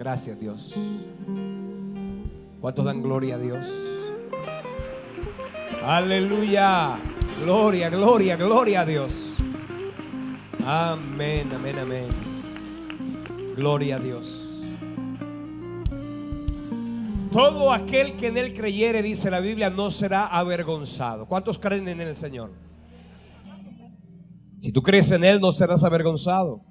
Gracias, Dios. ¿Cuántos dan gloria a Dios? Aleluya. Gloria, gloria, gloria a Dios. Amén, amén, amén. Gloria a Dios. Todo aquel que en Él creyere, dice la Biblia, no será avergonzado. ¿Cuántos creen en el Señor? Si tú crees en Él, no serás avergonzado.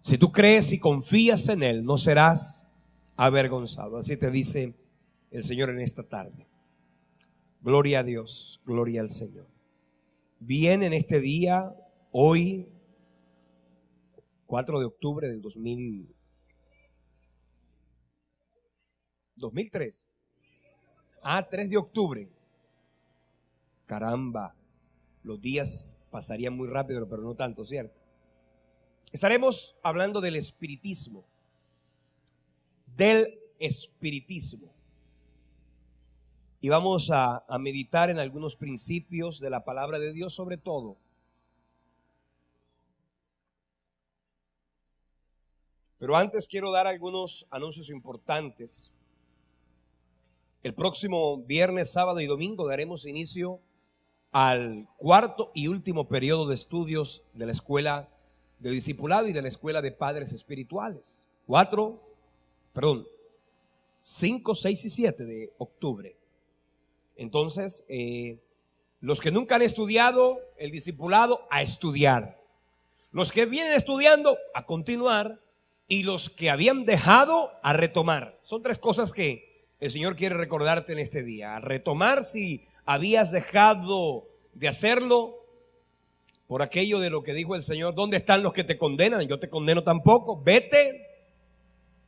Si tú crees y confías en Él, no serás avergonzado. Así te dice el Señor en esta tarde. Gloria a Dios, gloria al Señor. Bien, en este día, hoy, 4 de octubre del 2003. 3 de octubre. Caramba, los días pasarían muy rápido, pero no tanto, ¿cierto? Estaremos hablando del espiritismo. Del espiritismo. Y vamos a meditar en algunos principios de la palabra de Dios, sobre todo. Pero antes quiero dar algunos anuncios importantes. El próximo viernes, sábado y domingo daremos inicio al cuarto y último periodo de estudios de la escuela de discipulado y de la escuela de padres espirituales. 5, 6 y 7 de octubre. Entonces, los que nunca han estudiado el discipulado, a estudiar. Los que vienen estudiando, a continuar. Y los que habían dejado, a retomar. Son 3 cosas que el Señor quiere recordarte en este día. A retomar si habías dejado de hacerlo por aquello de lo que dijo el Señor. ¿Dónde están los que te condenan? Yo te condeno tampoco. Vete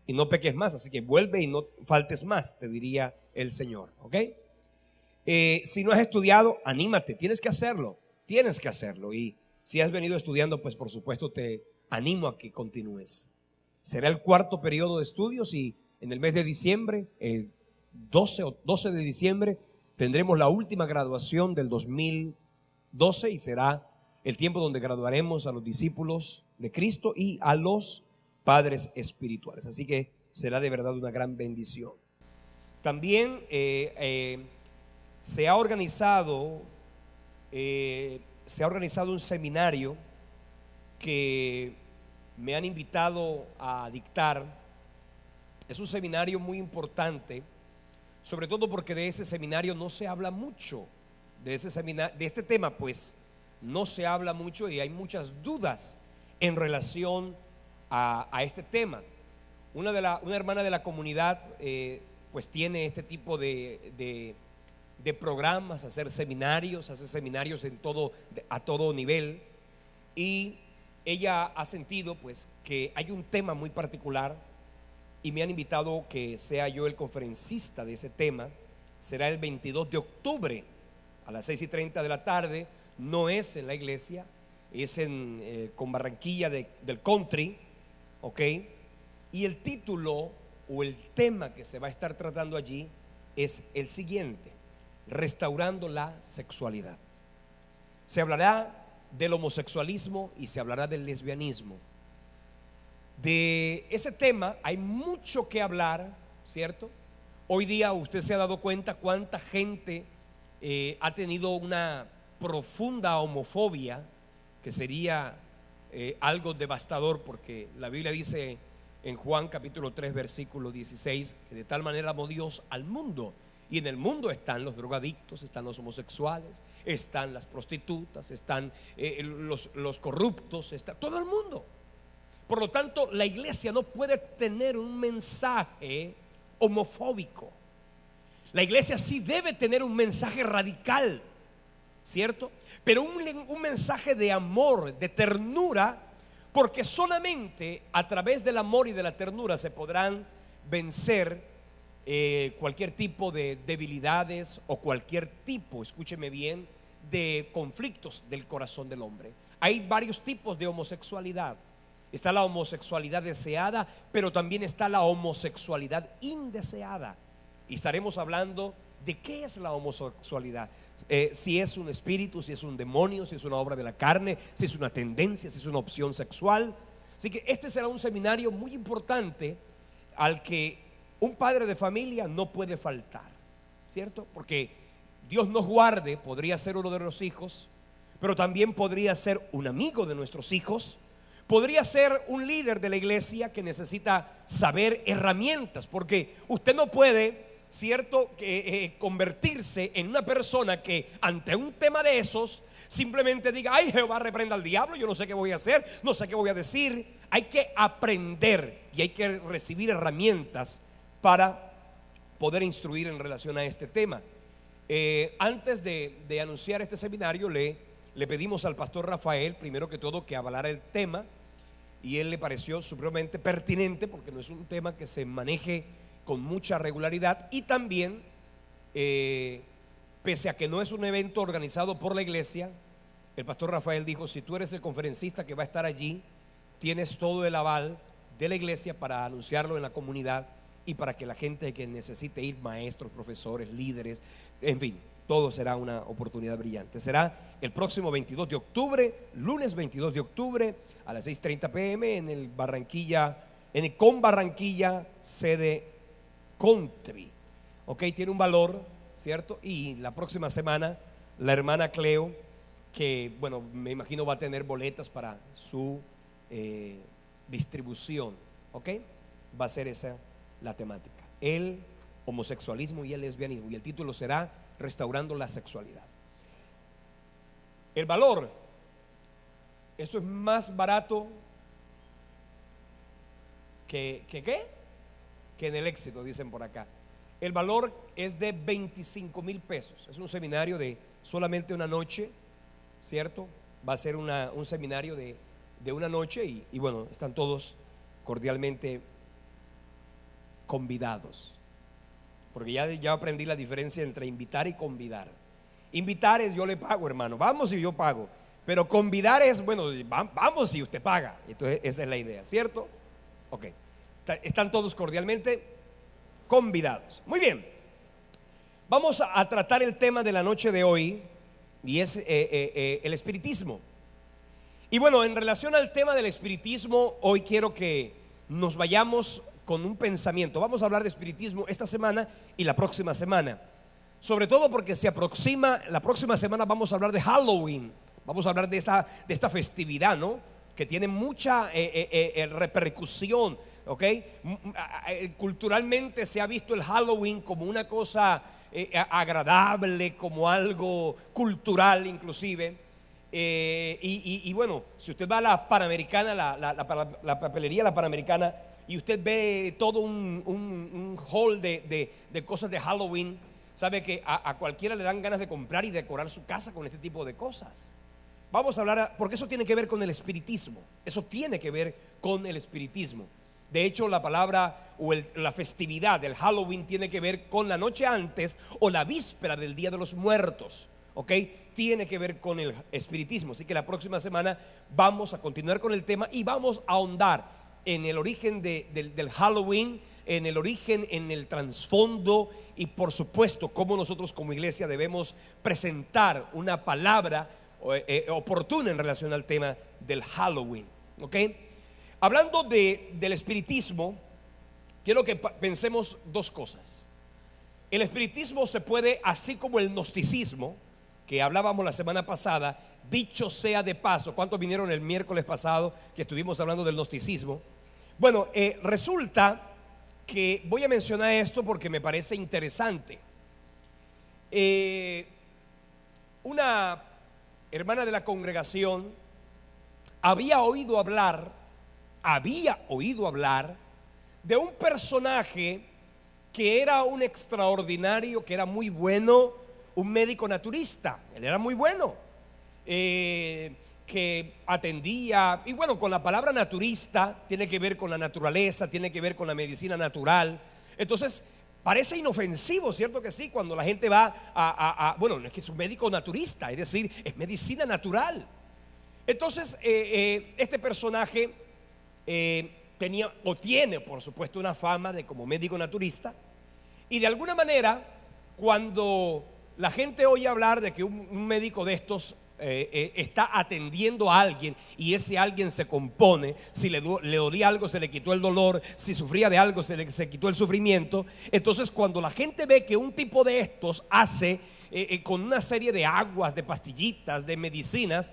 y no peques más. Así que vuelve y no faltes más, te diría el Señor. ¿Ok? Si no has estudiado, anímate. Tienes que hacerlo. Y si has venido estudiando, pues por supuesto te animo a que continúes. Será el cuarto periodo de estudios y en el mes de diciembre, el 12 de diciembre, tendremos la última graduación del 2012 y será el tiempo donde graduaremos a los discípulos de Cristo y a los padres espirituales. Así que será de verdad una gran bendición. También se ha organizado un seminario que me han invitado a dictar. Es un seminario muy importante, sobre todo porque de ese seminario no se habla mucho. De este tema, pues no se habla mucho y hay muchas dudas en relación a este tema. Una hermana de la comunidad pues tiene este tipo de programas, hace seminarios a todo nivel, y ella ha sentido pues que hay un tema muy particular y me han invitado que sea yo el conferencista de ese tema. Será el 22 de octubre a las 6:30 de la tarde. No es en la iglesia, es con Barranquilla del country, ¿ok? Y el título o el tema que se va a estar tratando allí es el siguiente: restaurando la sexualidad. Se hablará del homosexualismo y se hablará del lesbianismo. De ese tema hay mucho que hablar, ¿cierto? Hoy día usted se ha dado cuenta cuánta gente ha tenido una profunda homofobia, que sería algo devastador, porque la Biblia dice en Juan capítulo 3 versículo 16 que de tal manera amó Dios al mundo. Y en el mundo están los drogadictos, están los homosexuales, están las prostitutas, están los corruptos, está todo el mundo. Por lo tanto, la iglesia no puede tener un mensaje homofóbico. La iglesia sí debe tener un mensaje radical, ¿cierto? Pero un mensaje de amor, de ternura, porque solamente a través del amor y de la ternura se podrán vencer cualquier tipo de debilidades o cualquier tipo, escúcheme bien, de conflictos del corazón del hombre. Hay varios tipos de homosexualidad. Está la homosexualidad deseada, pero también está la homosexualidad indeseada. Y estaremos hablando de qué es la homosexualidad, si es un espíritu, si es un demonio, si es una obra de la carne, si es una tendencia, si es una opción sexual. Así que este será un seminario muy importante al que un padre de familia no puede faltar, ¿cierto? Porque Dios nos guarde, podría ser uno de los hijos, pero también podría ser un amigo de nuestros hijos, podría ser un líder de la iglesia que necesita saber herramientas, porque usted no puede, ¿cierto?, convertirse en una persona que ante un tema de esos simplemente diga: ay, Jehová reprenda al diablo, yo no sé qué voy a hacer, no sé qué voy a decir. Hay que aprender y hay que recibir herramientas para poder instruir en relación a este tema. Antes de anunciar este seminario, le pedimos al pastor Rafael, primero que todo, que avalara el tema, y él le pareció supremamente pertinente porque no es un tema que se maneje con mucha regularidad, y también pese a que no es un evento organizado por la iglesia, el pastor Rafael dijo: si tú eres el conferencista que va a estar allí, tienes todo el aval de la iglesia para anunciarlo en la comunidad y para que la gente que necesite ir, maestros, profesores, líderes, en fin, todo será una oportunidad brillante. Será el próximo 22 de octubre, lunes 22 de octubre a las 6:30 p.m. en el Barranquilla, Con Barranquilla, sede Country. Ok, tiene un valor, ¿cierto? Y la próxima semana la hermana Cleo, que bueno, me imagino va a tener boletas para su distribución, ¿ok? Va a ser esa la temática: el homosexualismo y el lesbianismo, y el título será Restaurando la Sexualidad. El valor, esto es más barato que en el éxito, dicen por acá. El valor es de 25,000 pesos. Es un seminario de solamente una noche, ¿cierto? Va a ser un seminario de una noche, y bueno, están todos cordialmente convidados, porque ya aprendí la diferencia entre invitar y convidar. Invitar es: yo le pago, hermano, vamos y yo pago. Pero convidar es: bueno, vamos y usted paga. Entonces esa es la idea, ¿cierto? Ok, están todos cordialmente convidados. Muy bien, vamos a tratar el tema de la noche de hoy, y es el espiritismo. Y bueno, en relación al tema del espiritismo, hoy quiero que nos vayamos con un pensamiento. Vamos a hablar de espiritismo esta semana y la próxima semana, sobre todo porque se aproxima, la próxima semana vamos a hablar de Halloween. Vamos a hablar de esta festividad, ¿no?, que tiene mucha repercusión, ¿ok? Culturalmente se ha visto el Halloween como una cosa agradable, como algo cultural inclusive. Y bueno, si usted va a la Panamericana, la papelería, la Panamericana, y usted ve todo un hall de cosas de Halloween, sabe que a cualquiera le dan ganas de comprar y decorar su casa con este tipo de cosas. Vamos a hablar, porque eso tiene que ver con el espiritismo. Eso tiene que ver con el espiritismo. De hecho, la palabra o la festividad del Halloween tiene que ver con la noche antes o la víspera del Día de los Muertos, ¿ok? Tiene que ver con el espiritismo. Así que la próxima semana vamos a continuar con el tema y vamos a ahondar en el origen del Halloween, en el origen, en el trasfondo, y por supuesto cómo nosotros como iglesia debemos presentar una palabra oportuna en relación al tema del Halloween, ¿ok? Hablando del espiritismo, quiero que pensemos dos cosas. El espiritismo se puede, así como el gnosticismo que hablábamos la semana pasada, dicho sea de paso, ¿cuántos vinieron el miércoles pasado que estuvimos hablando del gnosticismo? Bueno, resulta que voy a mencionar esto porque me parece interesante. Una hermana de la congregación había oído hablar de un personaje que era un extraordinario, que era muy bueno, un médico naturista. Él era muy bueno, que atendía, y bueno, con la palabra naturista tiene que ver con la naturaleza, tiene que ver con la medicina natural. Entonces parece inofensivo, ¿cierto que sí? Cuando la gente va bueno, no es que es un médico naturista, es decir, es medicina natural. Entonces este personaje tenía o tiene, por supuesto, una fama de como médico naturista, y de alguna manera, cuando la gente oye hablar de que un médico de estos está atendiendo a alguien y ese alguien se compone, si le dolía algo se le quitó el dolor, si sufría de algo se quitó el sufrimiento. Entonces cuando la gente ve que un tipo de estos hace con una serie de aguas, de pastillitas, de medicinas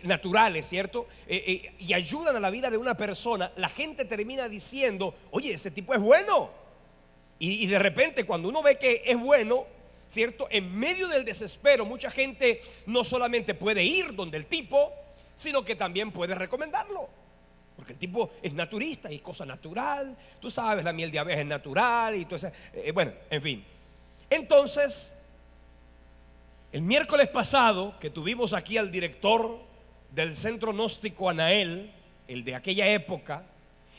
naturales, ¿cierto? Y ayudan a la vida de una persona, la gente termina diciendo, oye, ese tipo es bueno. Y de repente cuando uno ve que es bueno, ¿cierto? En medio del desespero, mucha gente no solamente puede ir donde el tipo, sino que también puede recomendarlo. Porque el tipo es naturista y es cosa natural. Tú sabes, la miel de abeja es natural y todo eso. Bueno, en fin. Entonces, el miércoles pasado que tuvimos aquí al director del centro gnóstico Anael, el de aquella época,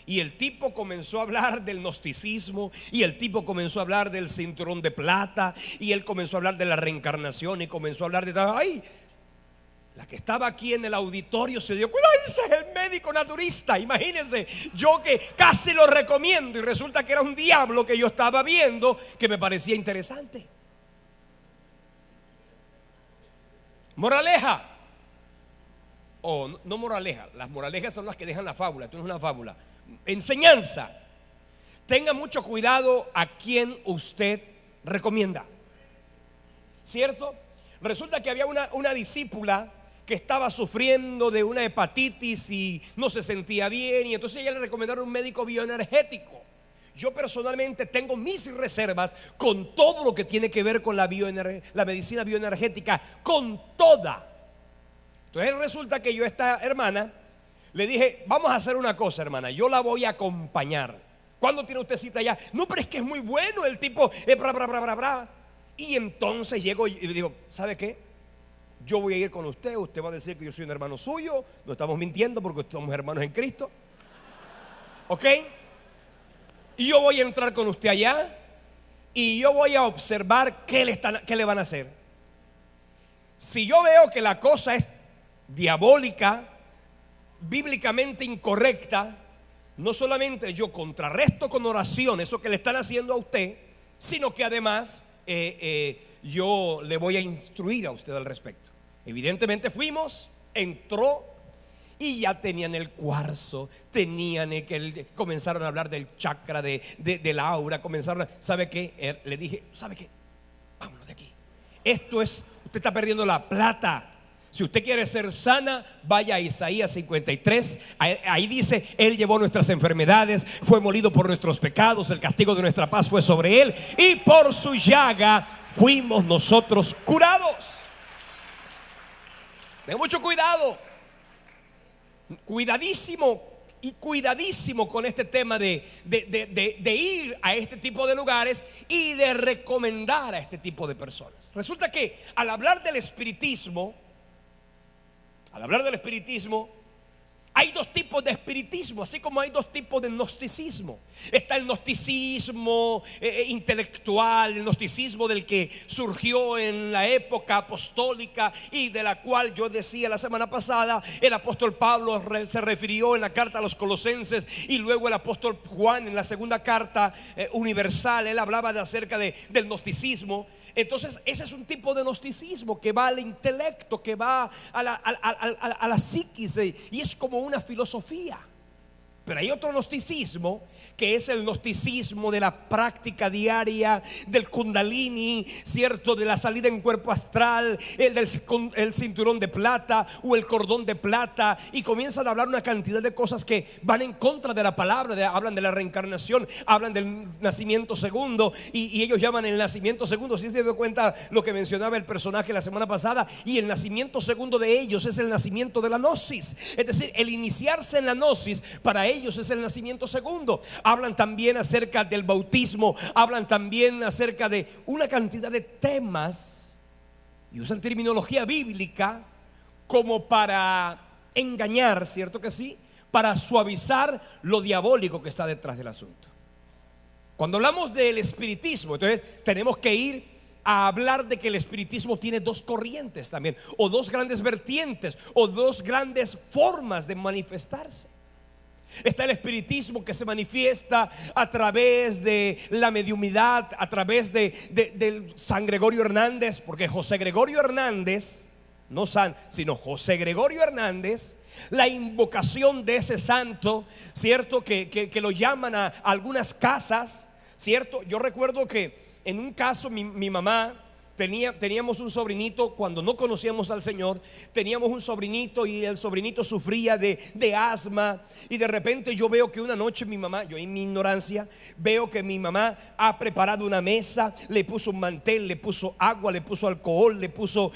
y el tipo comenzó a hablar del gnosticismo, y el tipo comenzó a hablar del cinturón de plata, y él comenzó a hablar de la reencarnación, y comenzó a hablar de... ¡Ay! La que estaba aquí en el auditorio se dio cuenta, ese es el médico naturista. Imagínense, yo que casi lo recomiendo, y resulta que era un diablo que yo estaba viendo, que me parecía interesante. Moraleja, o no moraleja, las moralejas son las que dejan la fábula, esto no es una fábula. Enseñanza: tenga mucho cuidado a quien usted recomienda, ¿cierto? Resulta que había una discípula que estaba sufriendo de una hepatitis y no se sentía bien, y entonces ella le recomendaron un médico bioenergético. Yo personalmente tengo mis reservas con todo lo que tiene que ver con la medicina bioenergética, con toda. Entonces resulta que yo a esta hermana le dije, vamos a hacer una cosa, hermana, yo la voy a acompañar. ¿Cuándo tiene usted cita allá? No, pero es que es muy bueno el tipo, Y entonces llego y digo, ¿sabe qué? Yo voy a ir con usted, usted va a decir que yo soy un hermano suyo, no estamos mintiendo porque somos hermanos en Cristo, ¿ok? Y yo voy a entrar con usted allá y yo voy a observar qué le van a hacer. Si yo veo que la cosa es diabólica, bíblicamente incorrecta, no solamente yo contrarresto con oración eso que le están haciendo a usted, sino que además yo le voy a instruir a usted al respecto. Evidentemente fuimos, entró y ya tenían el cuarzo, tenían comenzaron a hablar del chakra, del aura, ¿sabe qué? Le dije, ¿sabe qué? Vámonos de aquí. Esto es, usted está perdiendo la plata. Si usted quiere ser sana, vaya a Isaías 53. Ahí dice, Él llevó nuestras enfermedades, fue molido por nuestros pecados, el castigo de nuestra paz fue sobre Él, y por su llaga fuimos nosotros curados. Ten mucho cuidado. Cuidadísimo y cuidadísimo con este tema de ir a este tipo de lugares y de recomendar a este tipo de personas. Resulta que al hablar del espiritismo, hay dos tipos de espiritismo, así como hay dos tipos de gnosticismo. Está el gnosticismo intelectual, el gnosticismo del que surgió en la época apostólica y de la cual yo decía la semana pasada, el apóstol Pablo se refirió en la carta a los Colosenses, y luego el apóstol Juan en la segunda carta universal, él hablaba acerca del gnosticismo. Entonces ese es un tipo de gnosticismo que va al intelecto, que va a la psiquis, y es como una filosofía. Pero hay otro gnosticismo que es el gnosticismo de la práctica diaria, del kundalini, ¿cierto? De la salida en cuerpo astral, el cinturón de plata o el cordón de plata, y comienzan a hablar una cantidad de cosas que van en contra de la palabra. Hablan de la reencarnación, hablan del nacimiento segundo, y ellos llaman el nacimiento segundo. Si se dio cuenta lo que mencionaba el personaje la semana pasada, y el nacimiento segundo de ellos es el nacimiento de la gnosis, es decir, el iniciarse en la gnosis para ellos es el nacimiento segundo. Hablan también acerca del bautismo, hablan también acerca de una cantidad de temas y usan terminología bíblica como para engañar, ¿cierto que sí? Para suavizar lo diabólico que está detrás del asunto. Cuando hablamos del espiritismo, entonces tenemos que ir a hablar de que el espiritismo tiene dos corrientes también, o dos grandes vertientes, o dos grandes formas de manifestarse. Está el espiritismo que se manifiesta a través de la mediumidad, a través de San Gregorio Hernández, porque José Gregorio Hernández no San, sino José Gregorio Hernández, la invocación de ese santo, ¿cierto? Que lo llaman a algunas casas, ¿cierto? Yo recuerdo que en un caso mi mamá teníamos un sobrinito cuando no conocíamos al Señor. Teníamos un sobrinito y el sobrinito sufría de asma. Y de repente yo veo que una noche mi mamá, yo en mi ignorancia, veo que mi mamá ha preparado una mesa, le puso un mantel, le puso agua, le puso alcohol, le puso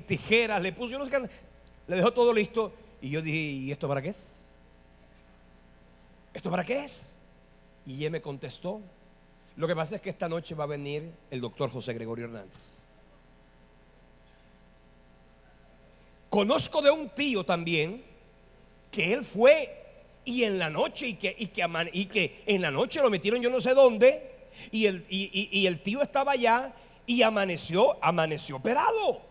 tijeras, yo no sé qué, le dejó todo listo. Y yo dije, ¿y esto para qué es? ¿Esto para qué es? Y él me contestó: lo que pasa es que esta noche va a venir el doctor José Gregorio Hernández. Conozco de un tío también que él fue y en la noche y que en la noche lo metieron yo no sé dónde y el tío estaba allá y amaneció operado.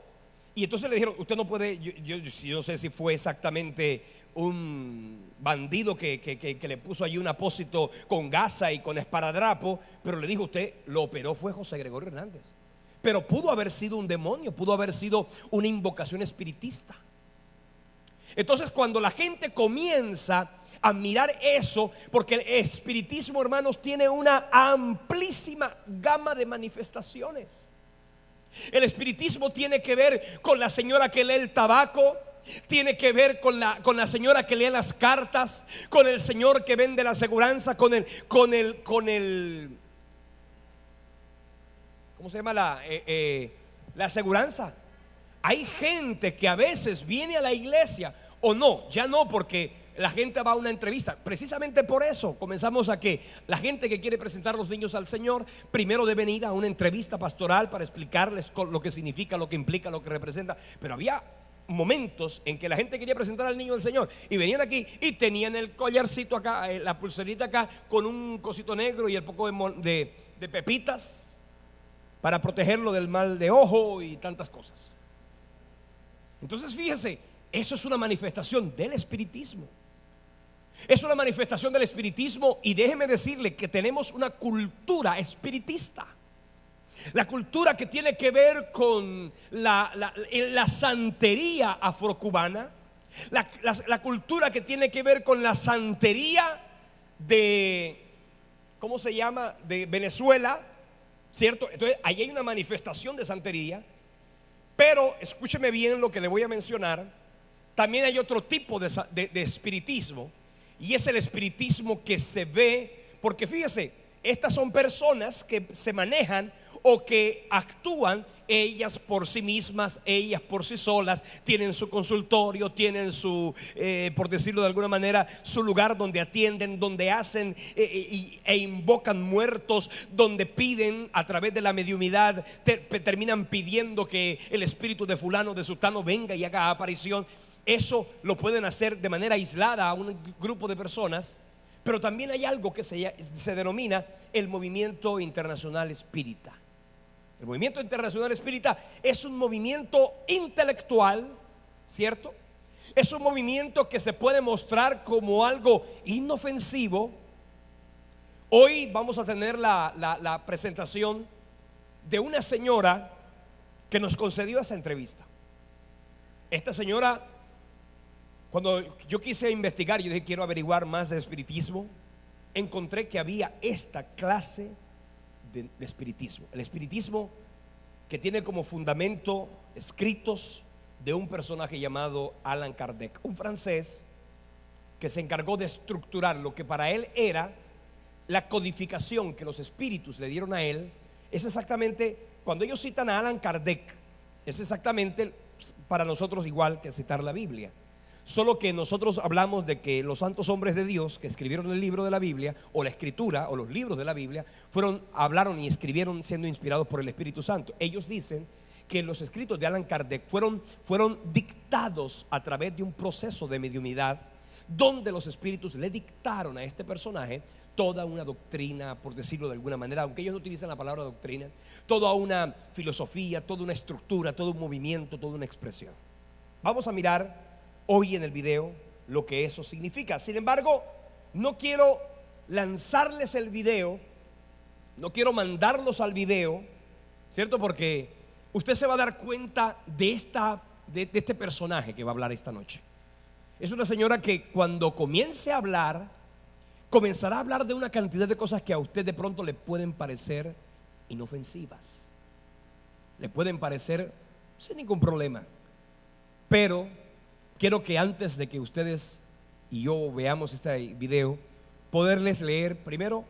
Y entonces le dijeron: usted no puede, yo no sé si fue exactamente un bandido que le puso allí un apósito con gasa y con esparadrapo, pero le dijo: usted lo operó, fue José Gregorio Hernández. Pero pudo haber sido un demonio, pudo haber sido una invocación espiritista. Entonces, cuando la gente comienza a mirar eso, porque el espiritismo, hermanos, tiene una amplísima gama de manifestaciones. El espiritismo tiene que ver con la señora que lee el tabaco, tiene que ver con la señora que lee las cartas, con el señor que vende la aseguranza, con el ¿cómo se llama? La aseguranza. Hay gente que a veces viene a la iglesia, o no, ya no, porque la gente va a una entrevista. Precisamente por eso comenzamos a que la gente que quiere presentar a los niños al Señor primero deben ir a una entrevista pastoral para explicarles lo que significa, lo que implica, lo que representa. Pero había momentos en que la gente quería presentar al niño al Señor y venían aquí y tenían el collarcito acá, la pulserita acá con un cosito negro y el poco de pepitas para protegerlo del mal de ojo y tantas cosas. Entonces fíjese, eso es una manifestación del espiritismo. Es una manifestación del espiritismo. Y déjeme decirle que tenemos una cultura espiritista. La cultura que tiene que ver con la santería afrocubana. La cultura que tiene que ver con la santería de, ¿cómo se llama? De Venezuela, ¿cierto? Entonces ahí hay una manifestación de santería. Pero escúcheme bien lo que le voy a mencionar. También hay otro tipo de espiritismo, y es el espiritismo que se ve, porque fíjese, estas son personas que se manejan o que actúan ellas por sí mismas, ellas por sí solas. Tienen su consultorio, tienen su, por decirlo de alguna manera, su lugar donde atienden, donde hacen e invocan muertos, donde piden a través de la mediumidad, terminan pidiendo que el espíritu de fulano, de sutano venga y haga aparición. Eso lo pueden hacer de manera aislada a un grupo de personas. Pero también hay algo que se denomina el movimiento internacional espírita. El movimiento internacional espírita es un movimiento intelectual, ¿cierto? Es un movimiento que se puede mostrar como algo inofensivo. Hoy vamos a tener la presentación de una señora que nos concedió esa entrevista. Esta señora, cuando yo quise investigar, yo dije: quiero averiguar más de espiritismo, encontré que había esta clase de espiritismo. El espiritismo que tiene como fundamento escritos de un personaje llamado Allan Kardec, un francés que se encargó de estructurar lo que para él era la codificación que los espíritus le dieron a él. Es exactamente, cuando ellos citan a Allan Kardec, es exactamente para nosotros igual que citar la Biblia. Solo que nosotros hablamos de que los santos hombres de Dios que escribieron el libro de la Biblia, o la escritura, o los libros de la Biblia, hablaron y escribieron siendo inspirados por el Espíritu Santo. Ellos dicen que los escritos de Allan Kardec fueron dictados a través de un proceso de mediumidad, donde los espíritus le dictaron a este personaje toda una doctrina, por decirlo de alguna manera, aunque ellos no utilizan la palabra doctrina, toda una filosofía, toda una estructura, todo un movimiento, toda una expresión. Vamos a mirar hoy en el video lo que eso significa. Sin embargo, no quiero lanzarles el video, no quiero mandarlos al video, ¿cierto? Porque usted se va a dar cuenta de este personaje que va a hablar esta noche. Es una señora que cuando comience a hablar, comenzará a hablar de una cantidad de cosas que a usted de pronto le pueden parecer inofensivas, le pueden parecer sin ningún problema. Pero quiero que antes de que ustedes y yo veamos este video, poderles leer primero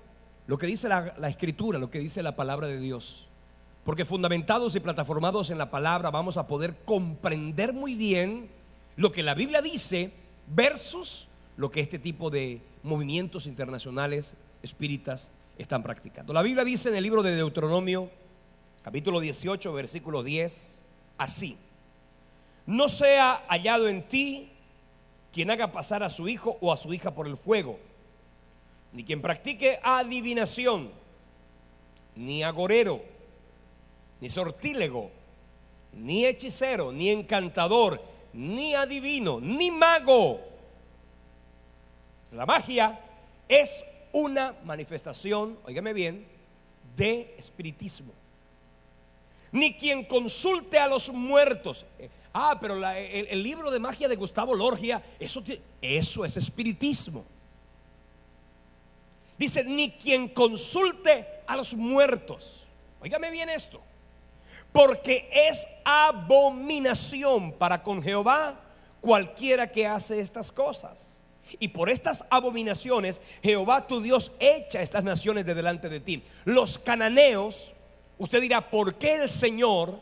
lo que dice la escritura, lo que dice la palabra de Dios. Porque fundamentados y plataformados en la palabra vamos a poder comprender muy bien lo que la Biblia dice versus lo que este tipo de movimientos internacionales espíritas están practicando. La Biblia dice en el libro de Deuteronomio, capítulo 18, versículo 10, así: no sea hallado en ti quien haga pasar a su hijo o a su hija por el fuego, ni quien practique adivinación, ni agorero, ni sortílego, ni hechicero, ni encantador, ni adivino, ni mago. La magia es una manifestación, óigame bien, de espiritismo. Ni quien consulte a los muertos. Pero el libro de magia de Gustavo Lorgia, eso es espiritismo. Dice, ni quien consulte a los muertos. Óigame bien esto. Porque es abominación para con Jehová cualquiera que hace estas cosas. Y por estas abominaciones Jehová tu Dios echa estas naciones de delante de ti. Los cananeos, usted dirá, ¿por qué el Señor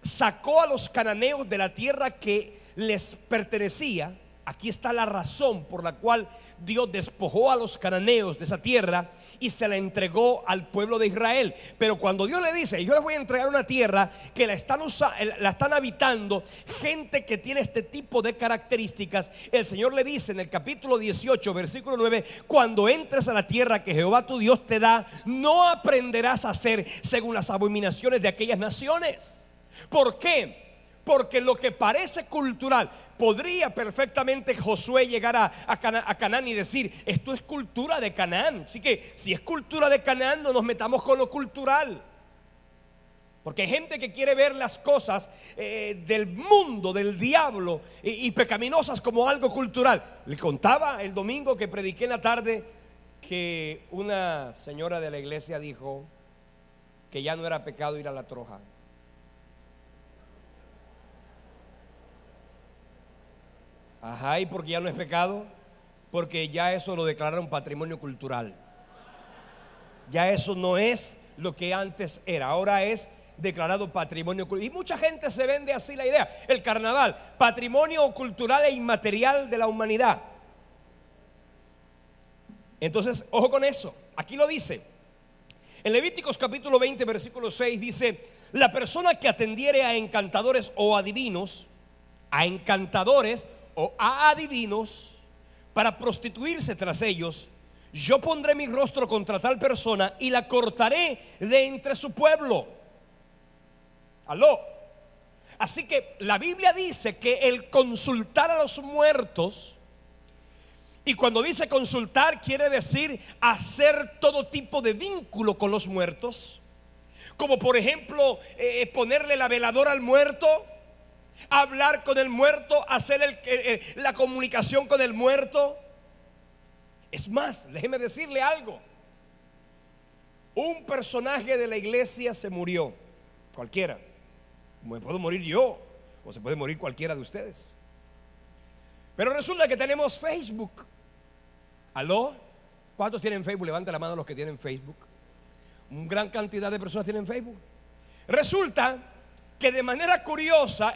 sacó a los cananeos de la tierra que les pertenecía? Aquí está la razón por la cual Dios despojó a los cananeos de esa tierra y se la entregó al pueblo de Israel. Pero cuando Dios le dice, yo les voy a entregar una tierra que la están habitando gente que tiene este tipo de características, el Señor le dice en el capítulo 18, versículo 9: cuando entres a la tierra que Jehová tu Dios te da, no aprenderás a hacer según las abominaciones de aquellas naciones. ¿Por qué? Porque lo que parece cultural, podría perfectamente Josué llegar a Canaán y decir, esto es cultura de Canaán. Así que si es cultura de Canaán, no nos metamos con lo cultural. Porque hay gente que quiere ver las cosas del mundo, del diablo y pecaminosas como algo cultural. Le contaba el domingo que prediqué en la tarde que una señora de la iglesia dijo que ya no era pecado ir a la troja. Ajá, ¿y por qué ya no es pecado? Porque ya eso lo declararon patrimonio cultural. Ya eso no es lo que antes era, ahora es declarado patrimonio cultural. Y mucha gente se vende así la idea. El carnaval, patrimonio cultural e inmaterial de la humanidad. Entonces, ojo con eso. Aquí lo dice. En Levíticos capítulo 20, versículo 6 dice: la persona que atendiere a encantadores o adivinos, o a adivinos, para prostituirse tras ellos, yo pondré mi rostro contra tal persona y la cortaré de entre su pueblo. Aló. Así que la Biblia dice que el consultar a los muertos, y cuando dice consultar quiere decir hacer todo tipo de vínculo con los muertos, como por ejemplo ponerle la veladora al muerto, hablar con el muerto, hacer la comunicación con el muerto. Es más, déjeme decirle algo. Un personaje de la iglesia se murió, cualquiera. Me puedo morir yo, o se puede morir cualquiera de ustedes. Pero resulta que tenemos Facebook. ¿Aló? ¿Cuántos tienen Facebook? Levanta la mano los que tienen Facebook. Una gran cantidad de personas tienen Facebook. Resulta que de manera curiosa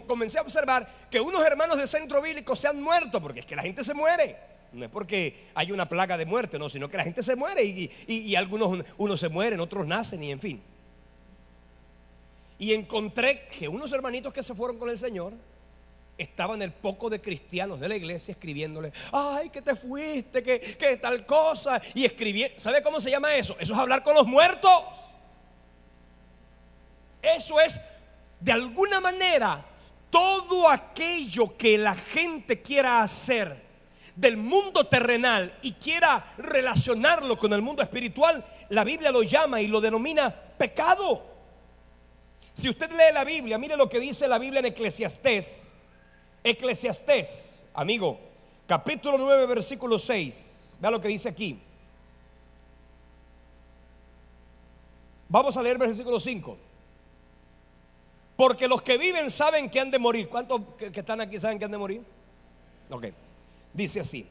comencé a observar que unos hermanos de centro bíblico se han muerto, porque es que la gente se muere. No es porque hay una plaga de muerte, no, sino que la gente se muere y unos se mueren, otros nacen y en fin. Y encontré que unos hermanitos que se fueron con el Señor estaban el poco de cristianos de la iglesia escribiéndole: ay, que te fuiste, que tal cosa. Y escribiendo, ¿sabe cómo se llama eso? Eso es hablar con los muertos. Eso es, de alguna manera, todo aquello que la gente quiera hacer del mundo terrenal y quiera relacionarlo con el mundo espiritual, la Biblia lo llama y lo denomina pecado. Si usted lee la Biblia, mire lo que dice la Biblia en Eclesiastés. Eclesiastés, amigo, capítulo 9, versículo 6. Vea lo que dice aquí. Vamos a leer versículo 5. Porque los que viven saben que han de morir. ¿Cuántos que están aquí saben que han de morir? Ok, dice así.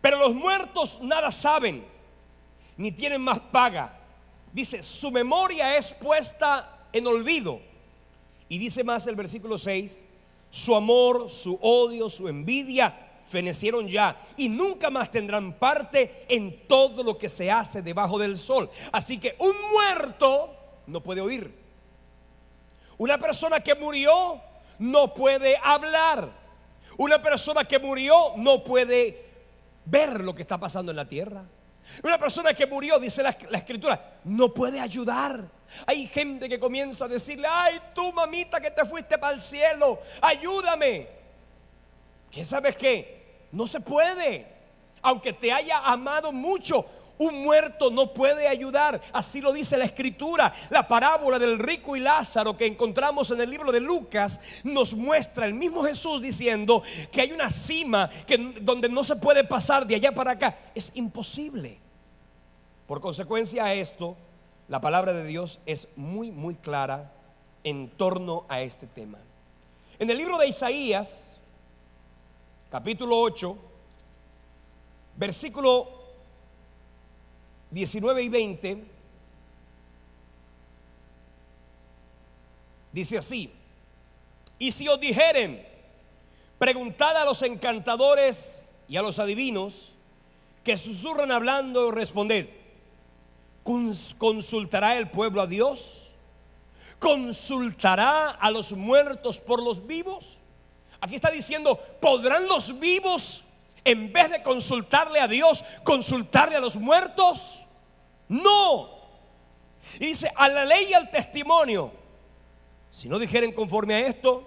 Pero los muertos nada saben, ni tienen más paga. Dice, su memoria es puesta en olvido. Y dice más el versículo 6, su amor, su odio, su envidia fenecieron ya, y nunca más tendrán parte en todo lo que se hace debajo del sol. Así que un muerto no puede oír. Una persona que murió no puede hablar. Una persona que murió no puede ver lo que está pasando en la tierra. Una persona que murió, dice la escritura, no puede ayudar. Hay gente que comienza a decirle, ay, tú mamita que te fuiste para el cielo, ayúdame. ¿Qué sabes qué? No se puede. Aunque te haya amado mucho, un muerto no puede ayudar. Así lo dice la escritura. La parábola del rico y Lázaro que encontramos en el libro de Lucas nos muestra el mismo Jesús diciendo que hay una cima donde no se puede pasar de allá para acá. Es imposible. Por consecuencia a esto, la palabra de Dios es muy clara en torno a este tema. En el libro de Isaías, capítulo 8, versículo 19 y 20, dice así: y si os dijeren, preguntad a los encantadores y a los adivinos que susurran hablando, responded, ¿consultará el pueblo a Dios? ¿Consultará a los muertos por los vivos? Aquí está diciendo, ¿podrán los vivos, en vez de consultarle a Dios, consultarle a los muertos? No. Y dice, a la ley y al testimonio, si no dijeren conforme a esto,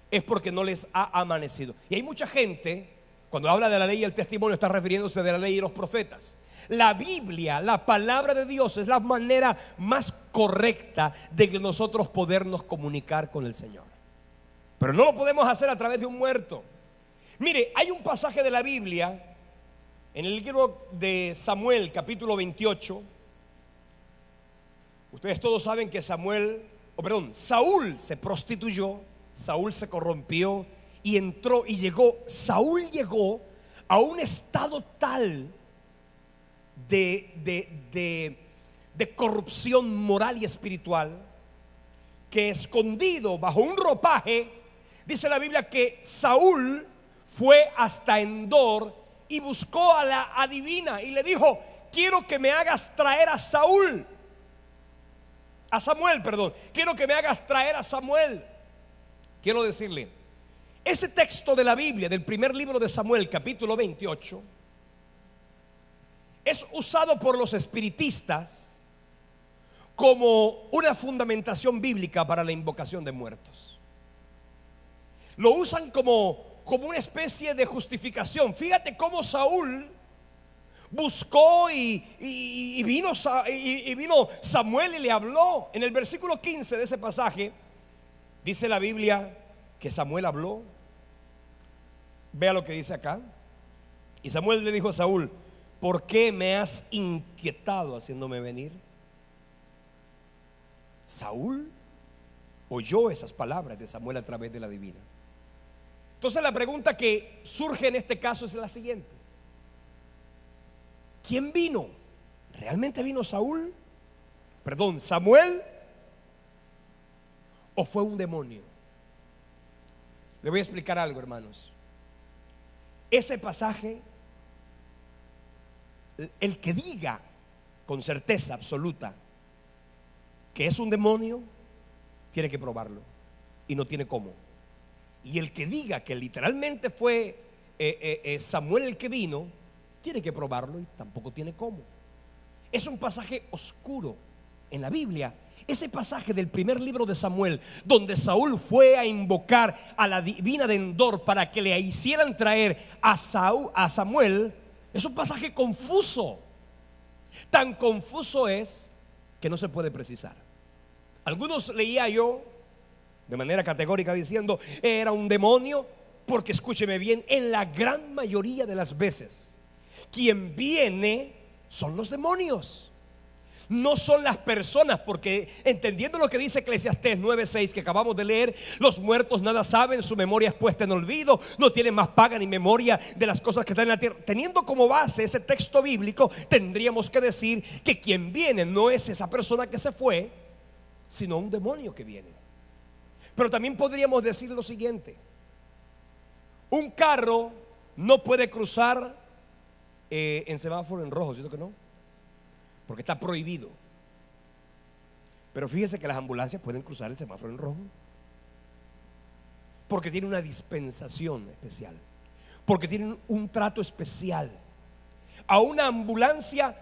es porque no les ha amanecido. Y hay mucha gente, cuando habla de la ley y el testimonio, está refiriéndose de la ley y los profetas. La Biblia, la palabra de Dios, es la manera más correcta de que nosotros podernos comunicar con el Señor. Pero no lo podemos hacer a través de un muerto. Mire, hay un pasaje de la Biblia en el libro de Samuel, capítulo 28. Ustedes todos saben que Saúl se prostituyó, Saúl se corrompió y Saúl llegó a un estado tal de corrupción moral y espiritual que, escondido bajo un ropaje, dice la Biblia que Saúl fue hasta Endor y buscó a la adivina y le dijo, quiero que me hagas traer a Samuel, quiero que me hagas traer a Samuel. Quiero decirle, ese texto de la Biblia, del primer libro de Samuel, capítulo 28, es usado por los espiritistas como una fundamentación bíblica para la invocación de muertos. Lo usan como una especie de justificación. Fíjate cómo Saúl buscó y vino Samuel y le habló. En el versículo 15 de ese pasaje dice la Biblia que Samuel habló. Vea lo que dice acá. Y Samuel le dijo a Saúl, ¿por qué me has inquietado haciéndome venir? Saúl oyó esas palabras de Samuel a través de la divina. Entonces la pregunta que surge en este caso es la siguiente: ¿quién vino? ¿Realmente vino Samuel? ¿O fue un demonio? Le voy a explicar algo, hermanos. Ese pasaje, el que diga con certeza absoluta que es un demonio, tiene que probarlo y no tiene cómo. Y el que diga que literalmente fue Samuel el que vino, tiene que probarlo y tampoco tiene cómo. Es un pasaje oscuro en la Biblia. Ese pasaje del primer libro de Samuel, donde Saúl fue a invocar a la divina de Endor para que le hicieran traer a Samuel, es un pasaje confuso. Tan confuso es que no se puede precisar. Algunos leía yo de manera categórica diciendo era un demonio, porque escúcheme bien, en la gran mayoría de las veces quien viene son los demonios, no son las personas, porque entendiendo lo que dice Eclesiastés 9:6 que acabamos de leer, los muertos nada saben, su memoria es puesta en olvido, no tienen más paga ni memoria de las cosas que están en la tierra. Teniendo como base ese texto bíblico, tendríamos que decir que quien viene no es esa persona que se fue, sino un demonio que viene. Pero también podríamos decir lo siguiente: un carro no puede cruzar en semáforo en rojo, ¿cierto que no? Porque está prohibido. Pero fíjese que las ambulancias pueden cruzar el semáforo en rojo, porque tienen una dispensación especial, porque tienen un trato especial. A una ambulancia,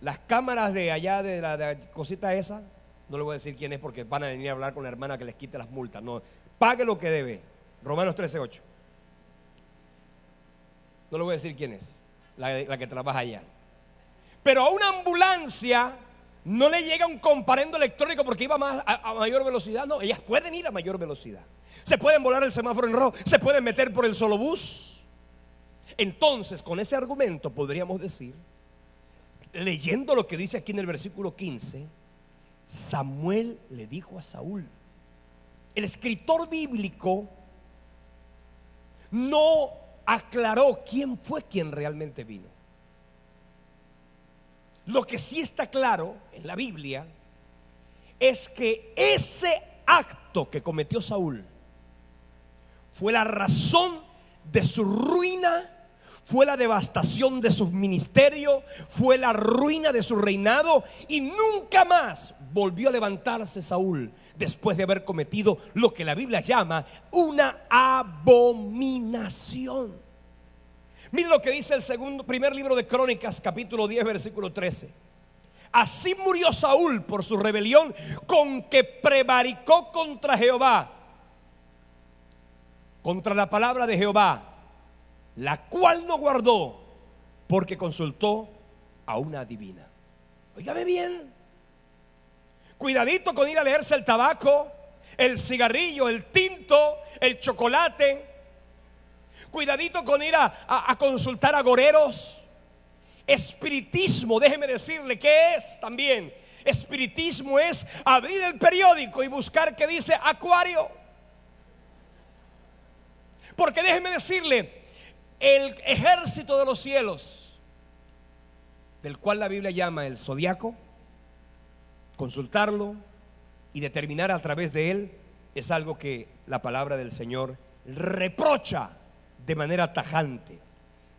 las cámaras de allá de la cosita esa, no le voy a decir quién es porque van a venir a hablar con la hermana que les quite las multas. No, pague lo que debe. Romanos 13:8. No le voy a decir quién es, la que trabaja allá. Pero a una ambulancia no le llega un comparendo electrónico porque iba a mayor velocidad. No, ellas pueden ir a mayor velocidad. Se pueden volar el semáforo en rojo, se pueden meter por el solo bús. Entonces, con ese argumento podríamos decir, leyendo lo que dice aquí en el versículo 15, Samuel le dijo a Saúl. El escritor bíblico no aclaró quién fue quien realmente vino. Lo que sí está claro en la Biblia es que ese acto que cometió Saúl fue la razón de su ruina, fue la devastación de su ministerio, fue la ruina de su reinado, y nunca más volvió a levantarse Saúl después de haber cometido lo que la Biblia llama una abominación. Miren lo que dice el primer libro de Crónicas, capítulo 10, versículo 13. Así murió Saúl por su rebelión, con que prevaricó contra Jehová, contra la palabra de Jehová, la cual no guardó, porque consultó a una adivina. Óigame bien, cuidadito con ir a leerse el tabaco, el cigarrillo, el tinto, el chocolate. Cuidadito con ir a consultar agoreros. Espiritismo, déjeme decirle qué es también. Espiritismo es abrir el periódico y buscar que dice Acuario. Porque déjeme decirle, el ejército de los cielos, del cual la Biblia llama el zodiaco, consultarlo y determinar a través de él, es algo que la palabra del Señor reprocha de manera tajante,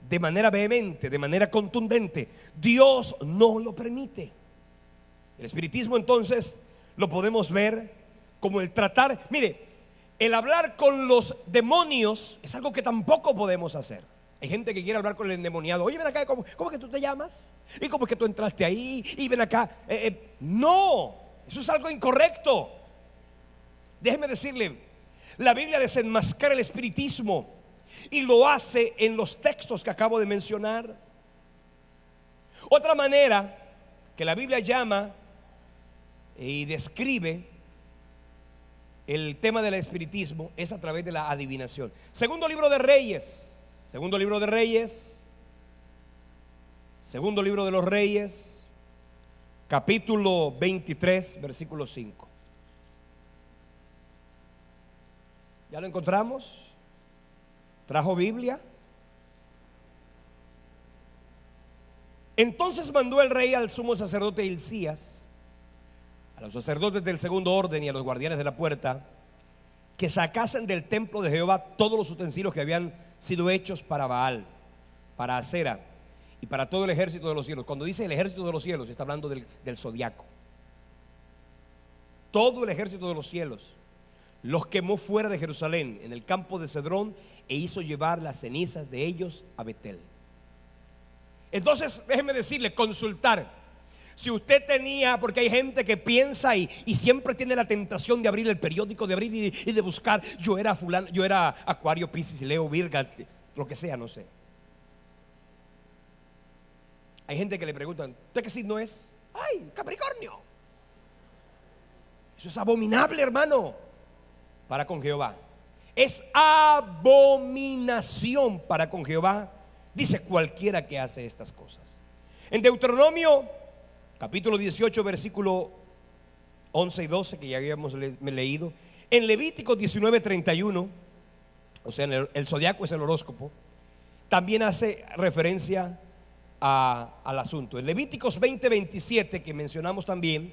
de manera vehemente, de manera contundente. Dios no lo permite. El espiritismo entonces lo podemos ver como el tratar, mire, el hablar con los demonios es algo que tampoco podemos hacer. Hay gente que quiere hablar con el endemoniado. Oye, ven acá, ¿cómo es que tú te llamas? ¿Y cómo es que tú entraste ahí? Y ven acá. No, eso es algo incorrecto. Déjeme decirle, la Biblia desenmascara el espiritismo y lo hace en los textos que acabo de mencionar. Otra manera que la Biblia llama y describe el tema del espiritismo es a través de la adivinación. Segundo libro de Reyes, segundo libro de los Reyes, capítulo 23, versículo 5. ¿Ya lo encontramos? ¿Trajo Biblia? Entonces mandó el rey al sumo sacerdote Hilcías, a los sacerdotes del segundo orden y a los guardianes de la puerta, que sacasen del templo de Jehová todos los utensilios que habían sido hechos para Baal, para Acera y para todo el ejército de los cielos. Cuando dice el ejército de los cielos, está hablando del zodiaco. Todo el ejército de los cielos los quemó fuera de Jerusalén, en el campo de Cedrón, e hizo llevar las cenizas de ellos a Betel. Entonces, déjeme decirle, consultar. Si usted tenía, porque hay gente que piensa y siempre tiene la tentación de abrir el periódico, de abrir y de buscar, yo era fulano, yo era Acuario, Piscis, Leo, Virga, lo que sea, no sé. Hay gente que le preguntan, ¿usted qué signo es? Ay, Capricornio. Eso es abominable, hermano, para con Jehová. Es abominación para con Jehová, dice cualquiera que hace estas cosas. En Deuteronomio capítulo 18 versículo 11 y 12, que ya habíamos leído. En Levítico 19:31, o sea, el zodiaco es el horóscopo, también hace referencia al asunto. En Levíticos 20:27, que mencionamos también,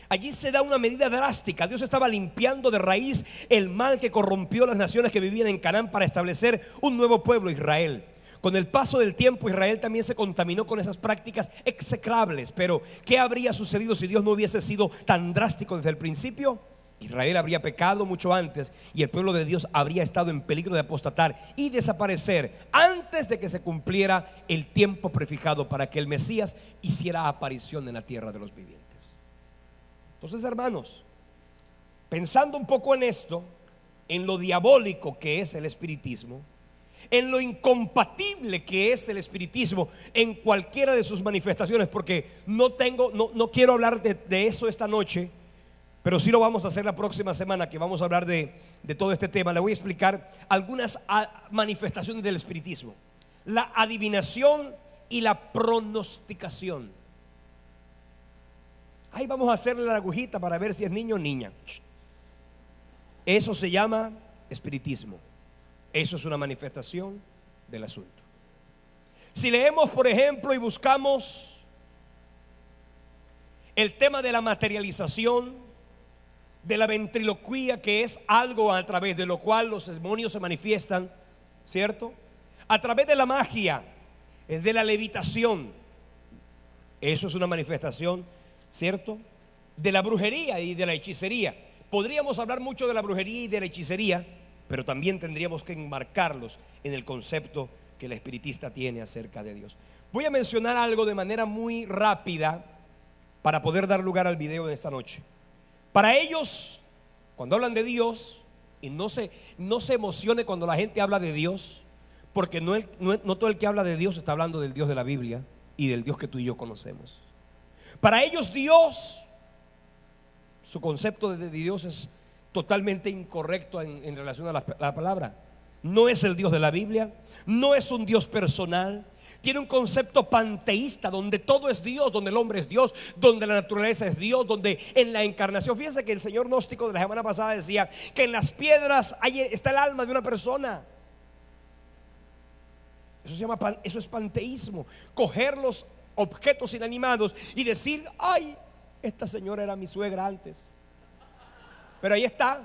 allí se da una medida drástica. Dios estaba limpiando de raíz el mal que corrompió las naciones que vivían en Canaán para establecer un nuevo pueblo, Israel. Con el paso del tiempo, Israel también se contaminó con esas prácticas execrables. Pero ¿qué habría sucedido si Dios no hubiese sido tan drástico desde el principio? Israel habría pecado mucho antes y el pueblo de Dios habría estado en peligro de apostatar y desaparecer antes de que se cumpliera el tiempo prefijado para que el Mesías hiciera aparición en la tierra de los vivientes. Entonces, hermanos, pensando un poco en esto, en lo diabólico que es el espiritismo, en lo incompatible que es el espiritismo en cualquiera de sus manifestaciones, porque no quiero hablar de eso esta noche, pero sí lo vamos a hacer la próxima semana, que vamos a hablar de todo este tema. Le voy a explicar algunas manifestaciones del espiritismo: la adivinación y la pronosticación. Ahí vamos a hacerle la agujita para ver si es niño o niña. Eso se llama espiritismo. Eso es una manifestación del asunto. Si leemos, por ejemplo, y buscamos el tema de la materialización, de la ventriloquía, que es algo a través de lo cual los demonios se manifiestan, ¿cierto? A través de la magia, de la levitación, eso es una manifestación, ¿cierto? De la brujería y de la hechicería. Podríamos hablar mucho de la brujería y de la hechicería, pero también tendríamos que enmarcarlos en el concepto que el espiritista tiene acerca de Dios. Voy a mencionar algo de manera muy rápida para poder dar lugar al video de esta noche. Para ellos, cuando hablan de Dios, y no se emocione cuando la gente habla de Dios, porque no todo el que habla de Dios está hablando del Dios de la Biblia y del Dios que tú y yo conocemos. Para ellos Dios, su concepto de Dios es totalmente incorrecto en relación a la palabra. No es el Dios de la Biblia, no es un Dios personal. Tiene un concepto panteísta, donde todo es Dios, donde el hombre es Dios, donde la naturaleza es Dios, donde en la encarnación. Fíjense que el señor gnóstico de la semana pasada decía que en las piedras está el alma de una persona. Eso es panteísmo. Coger los objetos inanimados y decir: ay, esta señora era mi suegra antes, pero ahí está.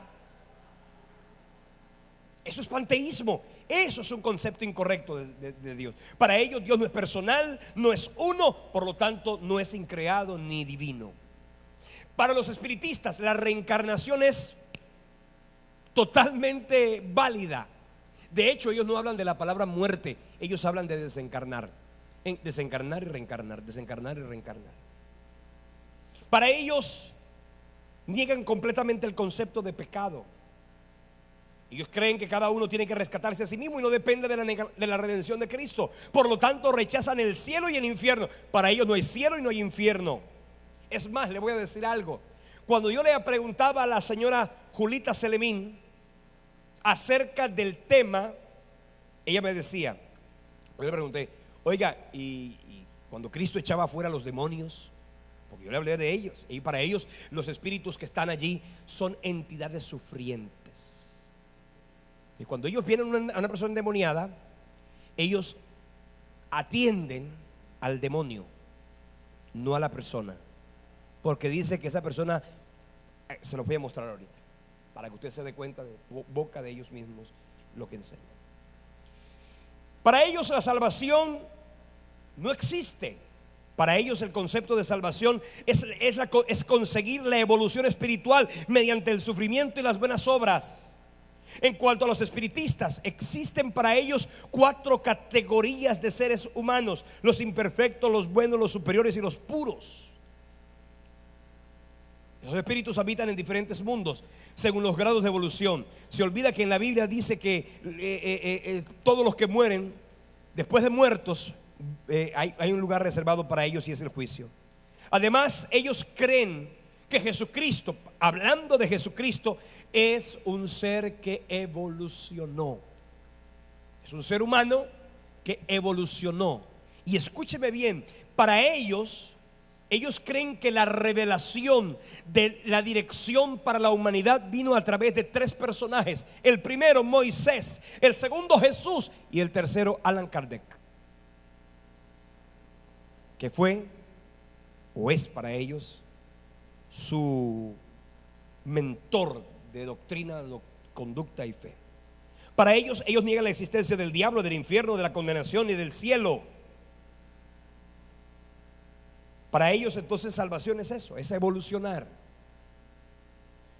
Eso es panteísmo. Eso es un concepto incorrecto de Dios. Para ellos Dios no es personal, no es uno, por lo tanto no es increado ni divino. Para los espiritistas la reencarnación es totalmente válida. De hecho, ellos no hablan de la palabra muerte, ellos hablan de desencarnar. Desencarnar y reencarnar, desencarnar y reencarnar. Para ellos niegan completamente el concepto de pecado. Ellos creen que cada uno tiene que rescatarse a sí mismo y no depende de la redención de Cristo. Por lo tanto rechazan el cielo y el infierno. Para ellos no hay cielo y no hay infierno. Es más, le voy a decir algo. Cuando yo le preguntaba a la señora Julita Selemín acerca del tema, ella me decía, yo le pregunté: oiga, y cuando Cristo echaba fuera a los demonios, porque yo le hablé de ellos, y para ellos los espíritus que están allí son entidades sufrientes. Y cuando ellos vienen a una persona endemoniada, ellos atienden al demonio, no a la persona, porque dice que esa persona, se los voy a mostrar ahorita, para que usted se dé cuenta de boca de ellos mismos lo que enseñan. Para ellos la salvación no existe. Para ellos el concepto de salvación es conseguir la evolución espiritual mediante el sufrimiento y las buenas obras. En cuanto a los espiritistas, existen para ellos 4 categorías de seres humanos: los imperfectos, los buenos, los superiores y los puros. Los espíritus habitan en diferentes mundos según los grados de evolución. Se olvida que en la Biblia dice que todos los que mueren, después de muertos, hay un lugar reservado para ellos y es el juicio. Además, ellos creen que Jesucristo, hablando de Jesucristo, es un ser que evolucionó. Es un ser humano que evolucionó. Y escúcheme bien, para ellos creen que la revelación de la dirección para la humanidad vino a través de 3 personajes. El primero, Moisés; el segundo, Jesús; y el tercero, Allan Kardec, que fue o es para ellos su mentor de doctrina, conducta y fe. Para ellos niegan la existencia del diablo, del infierno, de la condenación y del cielo. Para ellos entonces salvación es eso, es evolucionar.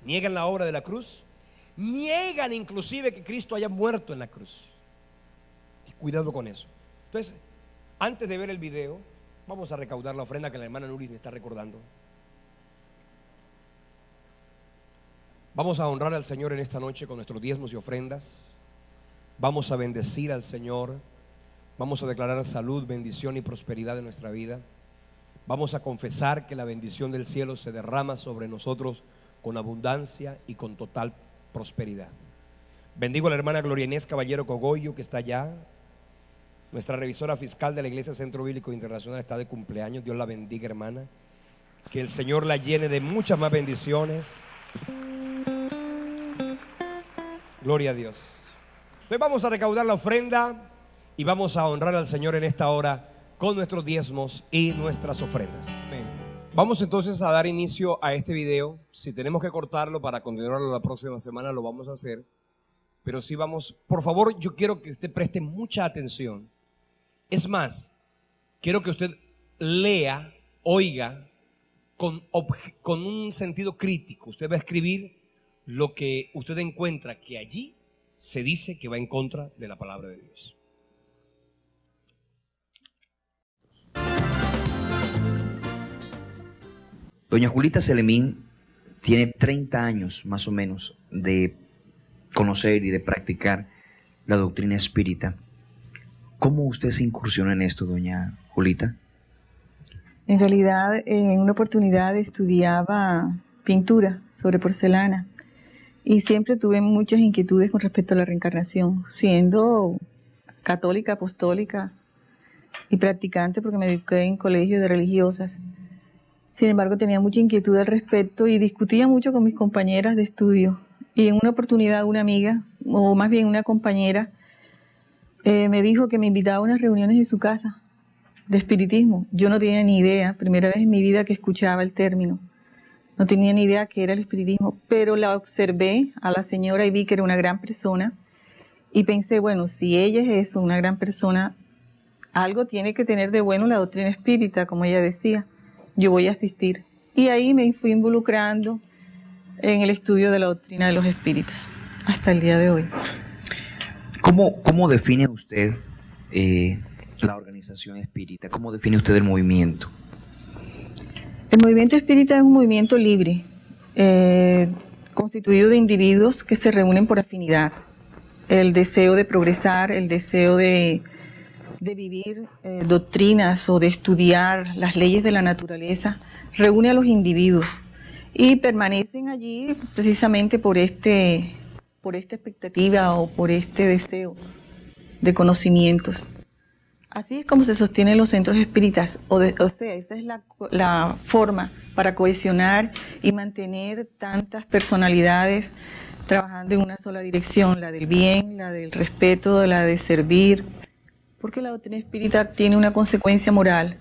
Niegan la obra de la cruz, niegan inclusive que Cristo haya muerto en la cruz. Y cuidado con eso. Entonces, antes de ver el video, vamos a recaudar la ofrenda que la hermana Nuris me está recordando. Vamos a honrar al Señor en esta noche con nuestros diezmos y ofrendas. Vamos a bendecir al Señor. Vamos a declarar salud, bendición y prosperidad en nuestra vida. Vamos a confesar que la bendición del cielo se derrama sobre nosotros con abundancia y con total prosperidad. Bendigo a la hermana Gloria Inés Caballero Cogollo, que está allá. Nuestra revisora fiscal de la Iglesia Centro Bíblico Internacional está de cumpleaños. Dios la bendiga, hermana. Que el Señor la llene de muchas más bendiciones. Gloria a Dios. Entonces vamos a recaudar la ofrenda y vamos a honrar al Señor en esta hora con nuestros diezmos y nuestras ofrendas. Amén. Vamos entonces a dar inicio a este video. Si tenemos que cortarlo para continuarlo la próxima semana, lo vamos a hacer. Pero si vamos, por favor, yo quiero que usted preste mucha atención. Es más, quiero que usted lea, oiga, con un sentido crítico. Usted va a escribir lo que usted encuentra que allí se dice que va en contra de la palabra de Dios. Doña Julita Selemín tiene 30 años más o menos de conocer y de practicar la doctrina espírita. ¿Cómo usted se incursiona en esto, doña Julita? En realidad, en una oportunidad estudiaba pintura sobre porcelana y siempre tuve muchas inquietudes con respecto a la reencarnación, siendo católica, apostólica y practicante porque me eduqué en colegios de religiosas. Sin embargo, tenía mucha inquietud al respecto y discutía mucho con mis compañeras de estudio. Y en una oportunidad una amiga, o más bien una compañera, me dijo que me invitaba a unas reuniones en su casa de espiritismo. Yo no tenía ni idea, primera vez en mi vida que escuchaba el término. No tenía ni idea qué era el espiritismo, pero la observé a la señora y vi que era una gran persona. Y pensé, bueno, si ella es eso, una gran persona, algo tiene que tener de bueno la doctrina espírita, como ella decía. Yo voy a asistir. Y ahí me fui involucrando en el estudio de la doctrina de los espíritus, hasta el día de hoy. ¿Cómo define usted la organización espírita? ¿Cómo define usted el movimiento? El movimiento espírita es un movimiento libre, constituido de individuos que se reúnen por afinidad. El deseo de progresar, el deseo de vivir doctrinas o de estudiar las leyes de la naturaleza, reúne a los individuos y permanecen allí precisamente por esta expectativa o por este deseo de conocimientos. Así es como se sostienen los centros espíritas, o sea, esa es la forma para cohesionar y mantener tantas personalidades trabajando en una sola dirección, la del bien, la del respeto, la de servir, porque la doctrina espírita tiene una consecuencia moral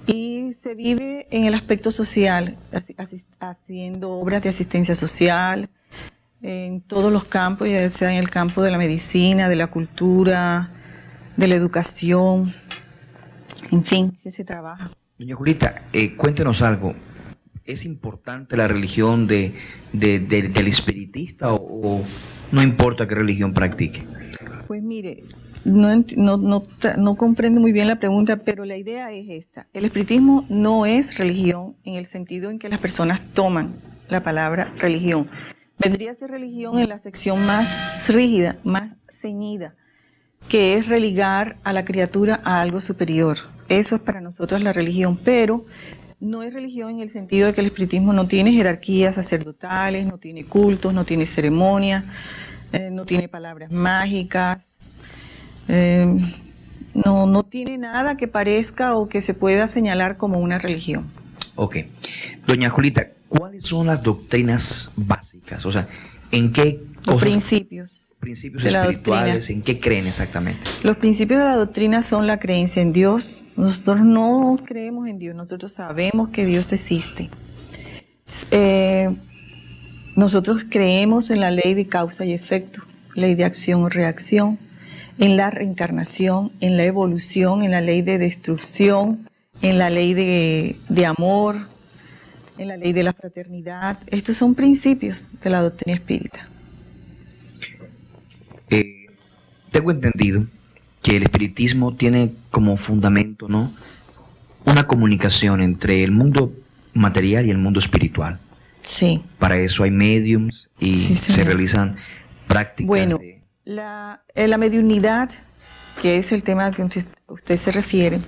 y se vive en el aspecto social, haciendo obras de asistencia social en todos los campos, ya sea en el campo de la medicina, de la cultura, de la educación, en fin, que se trabaja. Doña Julita, cuéntenos algo. ¿Es importante la religión del espiritista o no importa qué religión practique? Pues mire, no comprendo muy bien la pregunta, pero la idea es esta. El espiritismo no es religión en el sentido en que las personas toman la palabra religión. Vendría a ser religión en la sección más rígida, más ceñida, que es religar a la criatura a algo superior. Eso es para nosotros la religión, pero No es religión en el sentido de que el espiritismo no tiene jerarquías sacerdotales, no tiene cultos, no tiene ceremonias, no tiene palabras mágicas, no tiene nada que parezca o que se pueda señalar como una religión. Ok. Doña Julita, ¿cuáles son las doctrinas básicas? O sea, ¿en qué Los cosas, principios de la espirituales, doctrina. en qué creen exactamente? Los principios de la doctrina son la creencia en Dios. Nosotros no creemos en Dios, nosotros sabemos que Dios existe. Nosotros creemos en la ley de causa y efecto, ley de acción o reacción, en la reencarnación, en la evolución, en la ley de destrucción, en la ley de amor, en la ley de la fraternidad. Estos son principios de la doctrina espírita. Tengo entendido que el espiritismo tiene como fundamento, ¿no?, una comunicación entre el mundo material y el mundo espiritual. Sí. Para eso hay mediums y Sí, se señor. realizan prácticas. Bueno, la mediunidad, que es el tema al que usted se refiere,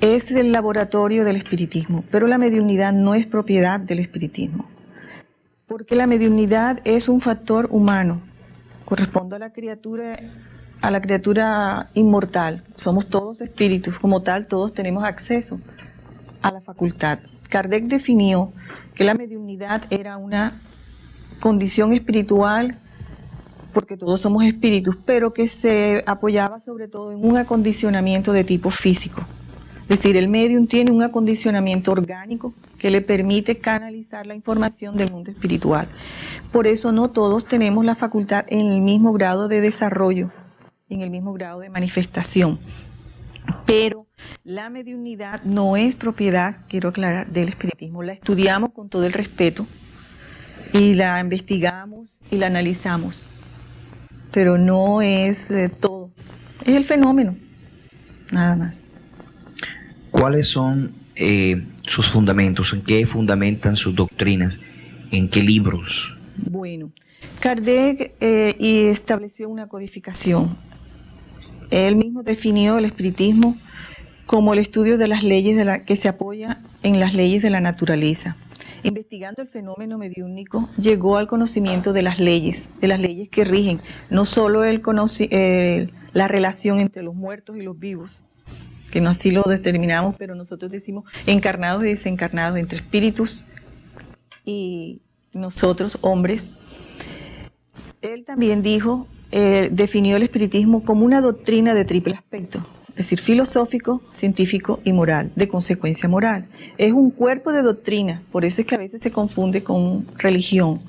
es el laboratorio del espiritismo, pero la mediunidad no es propiedad del espiritismo, porque la mediunidad es un factor humano, corresponde a la criatura inmortal. Somos todos espíritus, como tal, todos tenemos acceso a la facultad. Kardec definió que la mediunidad era una condición espiritual, porque todos somos espíritus, pero que se apoyaba sobre todo en un acondicionamiento de tipo físico. Es decir, el medium tiene un acondicionamiento orgánico que le permite canalizar la información del mundo espiritual. Por eso no todos tenemos la facultad en el mismo grado de desarrollo, en el mismo grado de manifestación. Pero la mediunidad no es propiedad, quiero aclarar, del espiritismo. La estudiamos con todo el respeto y la investigamos y la analizamos, pero no es todo. Es el fenómeno, nada más. ¿Cuáles son sus fundamentos? ¿En qué fundamentan sus doctrinas? ¿En qué libros? Bueno, Kardec estableció una codificación. Él mismo definió el espiritismo como el estudio de las leyes que se apoya en las leyes de la naturaleza. Investigando el fenómeno mediúnico, llegó al conocimiento de las leyes que rigen no solo la relación entre los muertos y los vivos, que no así lo determinamos, pero nosotros decimos encarnados y desencarnados, entre espíritus y nosotros, hombres. Él también definió el espiritismo como una doctrina de triple aspecto, es decir, filosófico, científico y moral, de consecuencia moral. Es un cuerpo de doctrina, por eso es que a veces se confunde con religión.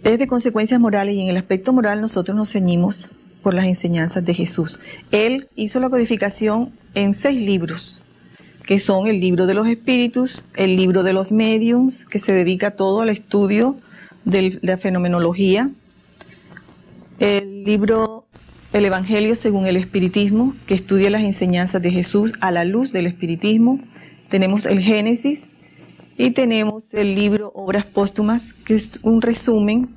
Es de consecuencias morales y en el aspecto moral nosotros nos ceñimos por las enseñanzas de Jesús. Él hizo la codificación en 6 libros, que son el libro de los espíritus, el libro de los mediums, que se dedica todo al estudio de la fenomenología, el libro El Evangelio según el Espiritismo, que estudia las enseñanzas de Jesús a la luz del espiritismo. Tenemos el Génesis y tenemos el libro Obras Póstumas, que es un resumen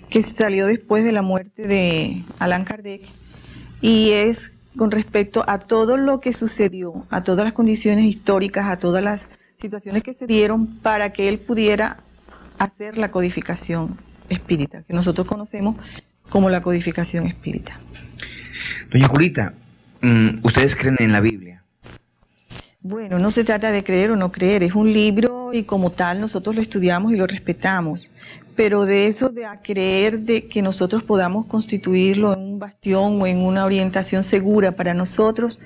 que salió después de la muerte de Allan Kardec y es con respecto a todo lo que sucedió, a todas las condiciones históricas, a todas las situaciones que se dieron para que él pudiera hacer la codificación espírita, que nosotros conocemos como la codificación espírita. Doña Julita, ¿ustedes creen en la Biblia? Bueno, no se trata de creer o no creer, es un libro y como tal nosotros lo estudiamos y lo respetamos, pero de eso de a creer de que nosotros podamos constituirlo en un bastión o en una orientación segura para nosotros,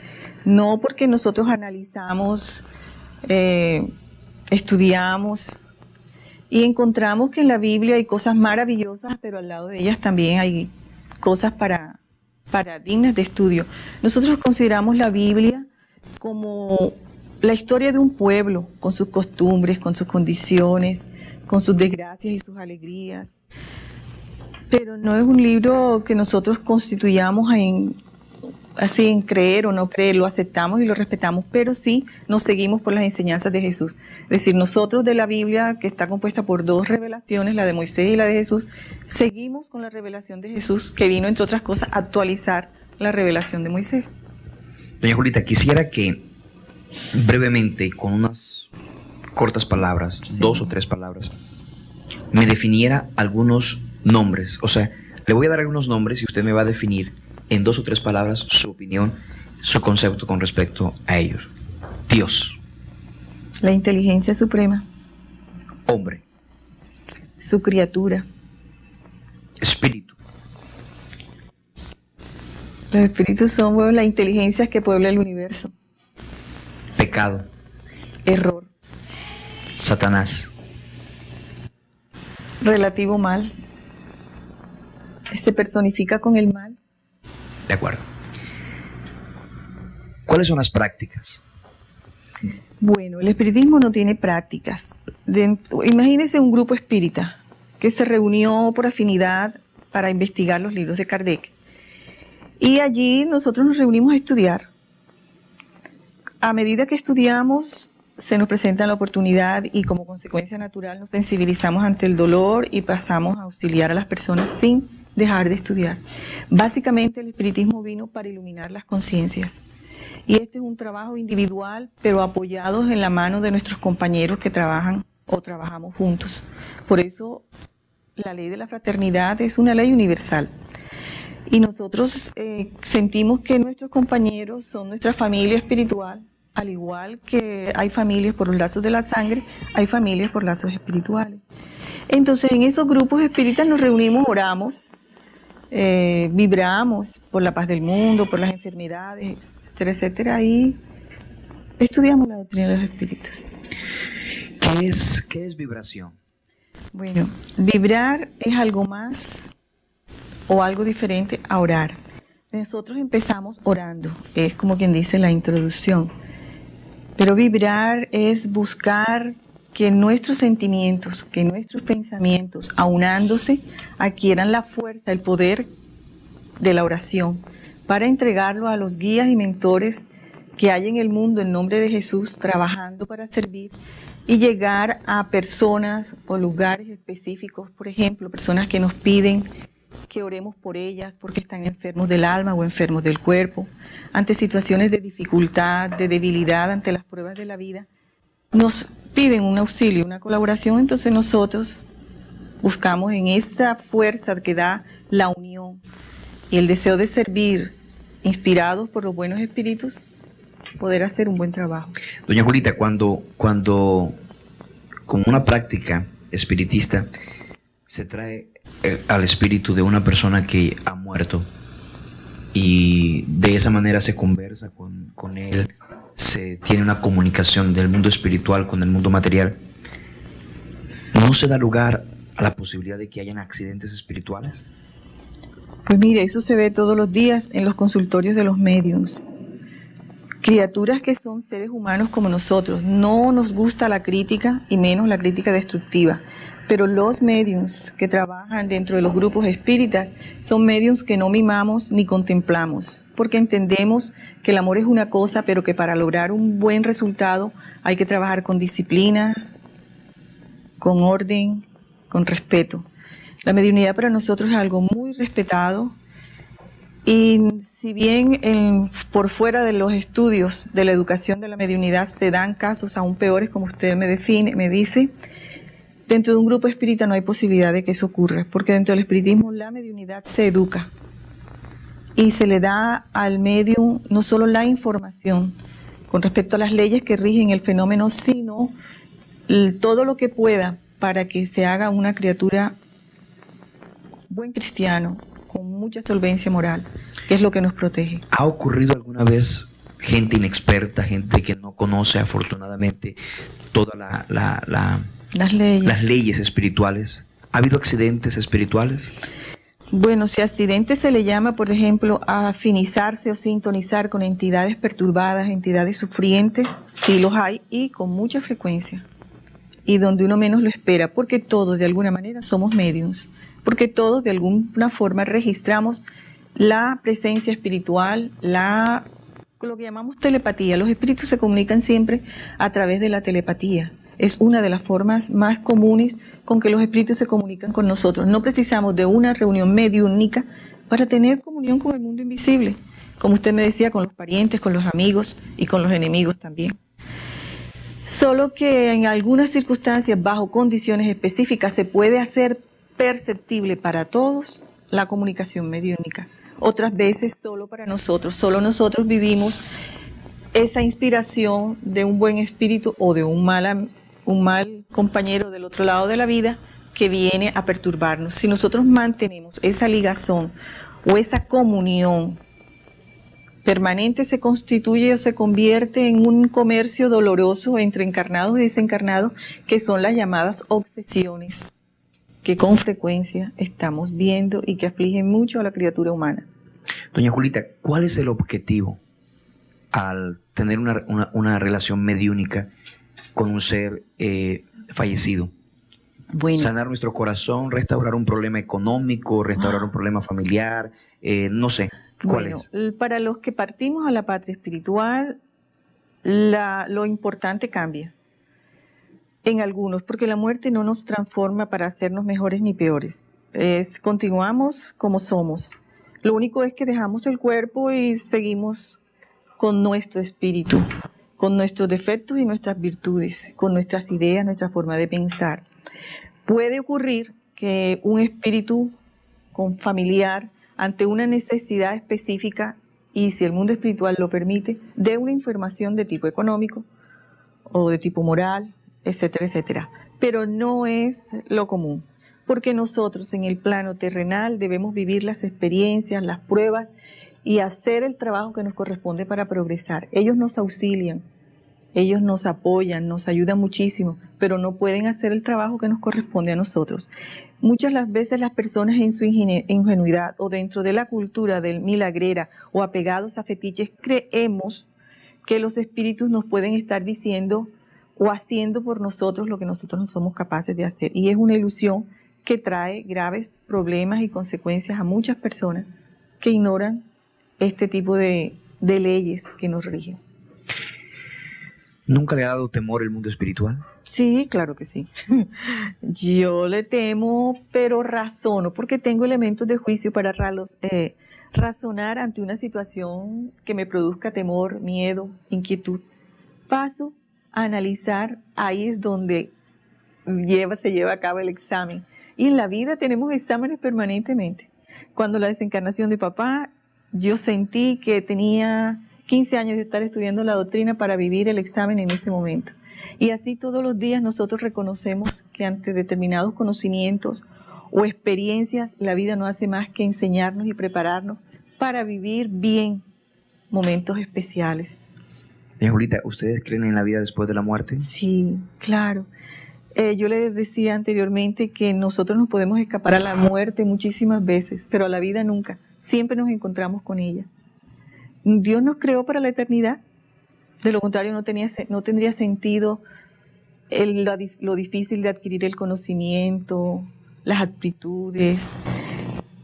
no, porque nosotros analizamos, estudiamos y encontramos que en la Biblia hay cosas maravillosas, pero al lado de ellas también hay cosas para dignas de estudio. Nosotros consideramos la Biblia como la historia de un pueblo, con sus costumbres, con sus condiciones, con sus desgracias y sus alegrías. Pero no es un libro que nosotros constituyamos así en creer o no creer, lo aceptamos y lo respetamos, pero sí nos seguimos por las enseñanzas de Jesús. Es decir, nosotros de la Biblia, que está compuesta por 2 revelaciones, la de Moisés y la de Jesús, seguimos con la revelación de Jesús, que vino, entre otras cosas, a actualizar la revelación de Moisés. Doña Julita, quisiera que brevemente, con unas cortas palabras, Sí. 2 o 3 palabras, me definiera algunos nombres? O sea, le voy a dar algunos nombres y usted me va a definir en 2 o 3 palabras su opinión, su concepto con respecto a ellos. Dios, La inteligencia suprema, hombre, su criatura. espíritu, Los espíritus son, bueno, las inteligencias que puebla el universo. pecado, Error, Satanás, relativo mal. Se personifica con el mal. de acuerdo. ¿Cuáles son las prácticas? Bueno, el espiritismo no tiene prácticas. Imagínese un grupo espírita que se reunió por afinidad para investigar los libros de Kardec. Y allí nosotros nos reunimos a estudiar. A medida que estudiamos, se nos presenta la oportunidad y como consecuencia natural nos sensibilizamos ante el dolor y pasamos a auxiliar a las personas sin dejar de estudiar. Básicamente el espiritismo vino para iluminar las conciencias. Y este es un trabajo individual, pero apoyados en la mano de nuestros compañeros que trabajan o trabajamos juntos. Por eso la ley de la fraternidad es una ley universal. Y nosotros sentimos que nuestros compañeros son nuestra familia espiritual, al igual que hay familias por los lazos de la sangre, hay familias por lazos espirituales. Entonces en esos grupos espíritas nos reunimos, oramos, vibramos por la paz del mundo, por las enfermedades, etcétera, etcétera, y estudiamos la doctrina de los espíritus. ¿Qué es vibración? Bueno, vibrar es algo más o algo diferente a orar. Nosotros empezamos orando, es como quien dice la introducción. Pero vibrar es buscar que nuestros sentimientos, que nuestros pensamientos, aunándose, adquieran la fuerza, el poder de la oración, para entregarlo a los guías y mentores que hay en el mundo en nombre de Jesús, trabajando para servir y llegar a personas o lugares específicos, por ejemplo, personas que nos piden que oremos por ellas porque están enfermos del alma o enfermos del cuerpo, ante situaciones de dificultad, de debilidad, ante las pruebas de la vida, nos piden un auxilio, una colaboración, entonces nosotros buscamos en esa fuerza que da la unión y el deseo de servir, inspirados por los buenos espíritus, poder hacer un buen trabajo. Doña Julita, cuando como una práctica espiritista se trae al espíritu de una persona que ha muerto y de esa manera se conversa con él, se tiene una comunicación del mundo espiritual con el mundo material, ¿no se da lugar a la posibilidad de que hayan accidentes espirituales? Pues mire, eso se ve todos los días en los consultorios de los médiums. Criaturas que son seres humanos como nosotros. No nos gusta la crítica y menos la crítica destructiva. Pero los médiums que trabajan dentro de los grupos espíritas son médiums que no mimamos ni contemplamos, porque entendemos que el amor es una cosa, pero que para lograr un buen resultado hay que trabajar con disciplina, con orden, con respeto. La mediunidad para nosotros es algo muy respetado y si bien por fuera de los estudios de la educación de la mediunidad se dan casos aún peores, como usted me dice, dentro de un grupo espírita no hay posibilidad de que eso ocurra, porque dentro del espiritismo la mediunidad se educa y se le da al medium no solo la información con respecto a las leyes que rigen el fenómeno, sino todo lo que pueda para que se haga una criatura buen cristiano, con mucha solvencia moral, que es lo que nos protege. ¿Ha ocurrido alguna vez gente inexperta, gente que no conoce afortunadamente todas Las leyes. las leyes espirituales? ¿Ha habido accidentes espirituales? Bueno, si accidente se le llama, por ejemplo, a afinizarse o sintonizar con entidades perturbadas, entidades sufrientes, sí los hay y con mucha frecuencia. Y donde uno menos lo espera, porque todos de alguna manera somos mediums, porque todos de alguna forma registramos la presencia espiritual, lo que llamamos telepatía. Los espíritus se comunican siempre a través de la telepatía. Es una de las formas más comunes con que los espíritus se comunican con nosotros. No precisamos de una reunión mediúnica para tener comunión con el mundo invisible, como usted me decía, con los parientes, con los amigos y con los enemigos también. Solo que en algunas circunstancias, bajo condiciones específicas, se puede hacer perceptible para todos la comunicación mediúnica. Otras veces solo para nosotros, solo nosotros vivimos esa inspiración de un buen espíritu o de un mal compañero del otro lado de la vida que viene a perturbarnos. Si nosotros mantenemos esa ligazón o esa comunión permanente, se constituye o se convierte en un comercio doloroso entre encarnados y desencarnados, que son las llamadas obsesiones, que con frecuencia estamos viendo y que afligen mucho a la criatura humana. Doña Julita, ¿cuál es el objetivo al tener una relación mediúnica con un ser fallecido? Bueno, Sanar nuestro corazón, restaurar un problema económico, restaurar un problema familiar, no sé, ¿cuál es? Para los que partimos a la patria espiritual, lo importante cambia en algunos, porque la muerte no nos transforma para hacernos mejores ni peores. Continuamos como somos. Lo único es que dejamos el cuerpo y seguimos con nuestro espíritu, con nuestros defectos y nuestras virtudes, con nuestras ideas, nuestra forma de pensar. Puede ocurrir que un espíritu familiar, ante una necesidad específica, y si el mundo espiritual lo permite, dé una información de tipo económico o de tipo moral, etcétera, etcétera. Pero no es lo común, porque nosotros en el plano terrenal debemos vivir las experiencias, las pruebas y hacer el trabajo que nos corresponde para progresar. Ellos nos auxilian, ellos nos apoyan, nos ayudan muchísimo, pero no pueden hacer el trabajo que nos corresponde a nosotros. Muchas las veces las personas en su ingenuidad o dentro de la cultura del milagrera o apegados a fetiches creemos que los espíritus nos pueden estar diciendo o haciendo por nosotros lo que nosotros no somos capaces de hacer. Y es una ilusión que trae graves problemas y consecuencias a muchas personas que ignoran este tipo de leyes que nos rigen. ¿Nunca le ha dado temor el mundo espiritual? Sí, claro que sí. Yo le temo, pero razono, porque tengo elementos de juicio para razonar ante una situación que me produzca temor, miedo, inquietud. Paso a analizar, ahí es donde se lleva a cabo el examen. Y en la vida tenemos exámenes permanentemente. Cuando la desencarnación de papá, yo sentí que tenía 15 años de estar estudiando la doctrina para vivir el examen en ese momento. Y así todos los días nosotros reconocemos que ante determinados conocimientos o experiencias, la vida no hace más que enseñarnos y prepararnos para vivir bien momentos especiales. Doña Julita, ¿ustedes creen en la vida después de la muerte? Sí, claro. Yo les decía anteriormente que nosotros nos podemos escapar a la muerte muchísimas veces, pero a la vida nunca. Siempre nos encontramos con ella. Dios nos creó para la eternidad. De lo contrario, no tendría sentido lo difícil de adquirir el conocimiento, las aptitudes,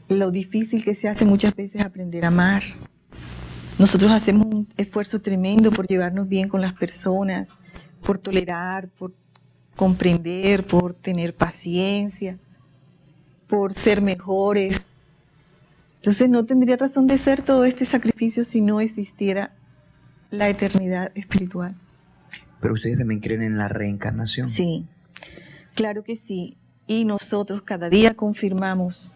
lo difícil que se hace muchas veces aprender a amar. Nosotros hacemos un esfuerzo tremendo por llevarnos bien con las personas, por tolerar, por comprender, por tener paciencia, por ser mejores. Entonces no tendría razón de ser todo este sacrificio si no existiera la eternidad espiritual. ¿Pero ustedes también creen en la reencarnación? Sí, claro que sí. Y nosotros cada día confirmamos,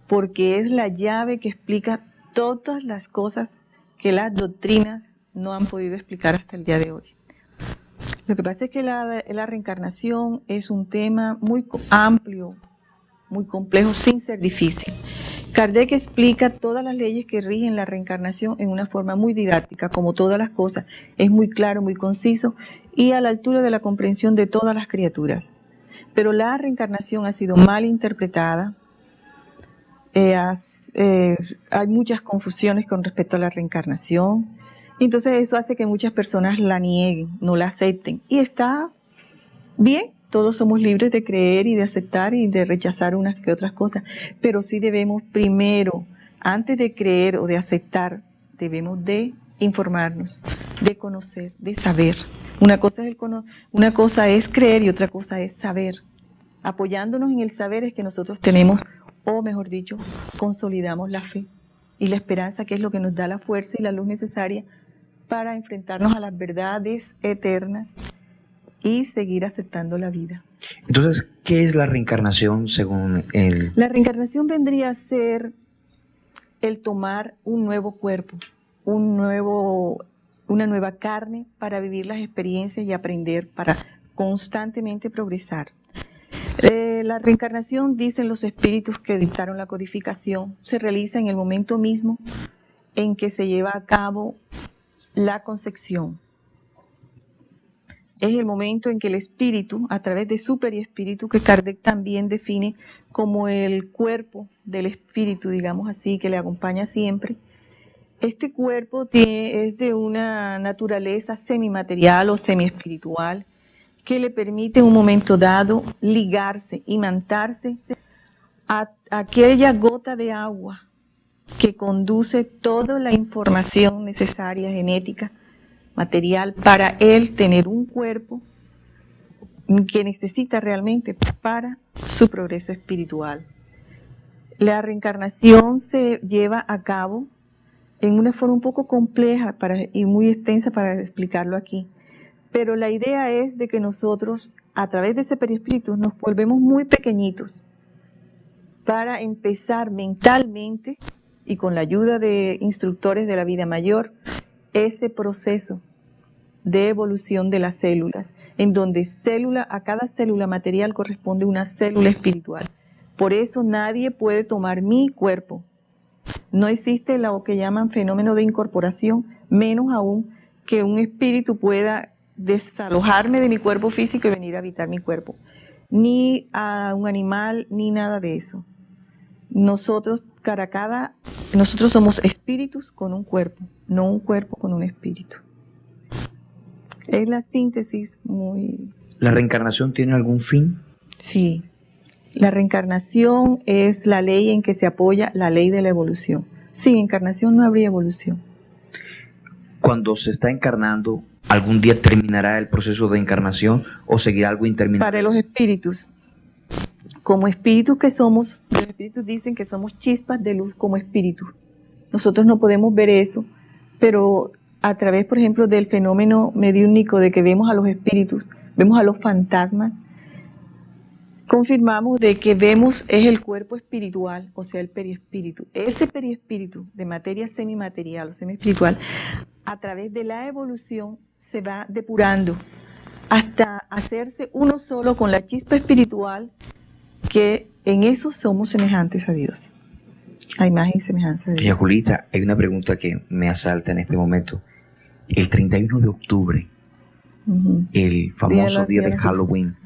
porque es la llave que explica todas las cosas que las doctrinas no han podido explicar hasta el día de hoy. Lo que pasa es que la reencarnación es un tema muy amplio, muy complejo, sin ser difícil. Kardec explica todas las leyes que rigen la reencarnación en una forma muy didáctica, como todas las cosas. Es muy claro, muy conciso y a la altura de la comprensión de todas las criaturas. Pero la reencarnación ha sido mal interpretada. Hay muchas confusiones con respecto a la reencarnación. Entonces eso hace que muchas personas la nieguen, no la acepten. Y está bien, todos somos libres de creer y de aceptar y de rechazar unas que otras cosas. Pero sí debemos primero, antes de creer o de aceptar, debemos de informarnos, de conocer, de saber. Una cosa es creer y otra cosa es saber. Apoyándonos en el saber es que nosotros tenemos, o mejor dicho, consolidamos la fe y la esperanza, que es lo que nos da la fuerza y la luz necesaria para enfrentarnos a las verdades eternas y seguir aceptando la vida. Entonces, ¿qué es la reencarnación según el...? La reencarnación vendría a ser el tomar un nuevo cuerpo, una nueva carne para vivir las experiencias y aprender, para constantemente progresar. La reencarnación, dicen los espíritus que dictaron la codificación, se realiza en el momento mismo en que se lleva a cabo la concepción. Es el momento en que el espíritu, a través de su periespíritu, que Kardec también define como el cuerpo del espíritu, digamos así, que le acompaña siempre. Este cuerpo es de una naturaleza semimaterial o semiespiritual que le permite en un momento dado ligarse, imantarse a aquella gota de agua que conduce toda la información necesaria, genética, material, para él tener un cuerpo que necesita realmente para su progreso espiritual. La reencarnación se lleva a cabo en una forma un poco compleja y muy extensa para explicarlo aquí, pero la idea es de que nosotros, a través de ese perispíritu, nos volvemos muy pequeñitos para empezar mentalmente y con la ayuda de instructores de la vida mayor, ese proceso de evolución de las células, en donde a cada célula material corresponde una célula espiritual. Por eso nadie puede tomar mi cuerpo. No existe lo que llaman fenómeno de incorporación, menos aún que un espíritu pueda desalojarme de mi cuerpo físico y venir a habitar mi cuerpo. Ni a un animal, ni nada de eso. Nosotros somos espíritus con un cuerpo, no un cuerpo con un espíritu. Es la síntesis muy... ¿La reencarnación tiene algún fin? Sí. La reencarnación es la ley en que se apoya la ley de la evolución. Sin encarnación no habría evolución. Cuando se está encarnando, ¿algún día terminará el proceso de encarnación o seguirá algo interminable? Para los espíritus, como espíritus que somos, los espíritus dicen que somos chispas de luz como espíritus. Nosotros no podemos ver eso, pero a través, por ejemplo, del fenómeno mediúnico de que vemos a los espíritus, vemos a los fantasmas, confirmamos de que vemos es el cuerpo espiritual, o sea, el periespíritu. Ese periespíritu de materia semimaterial o semiespiritual, a través de la evolución se va depurando hasta hacerse uno solo con la chispa espiritual, que en eso somos semejantes a Dios. A imagen y semejanza de Dios. Doña Julita, hay una pregunta que me asalta en este momento. El 31 de octubre, el famoso día de Halloween,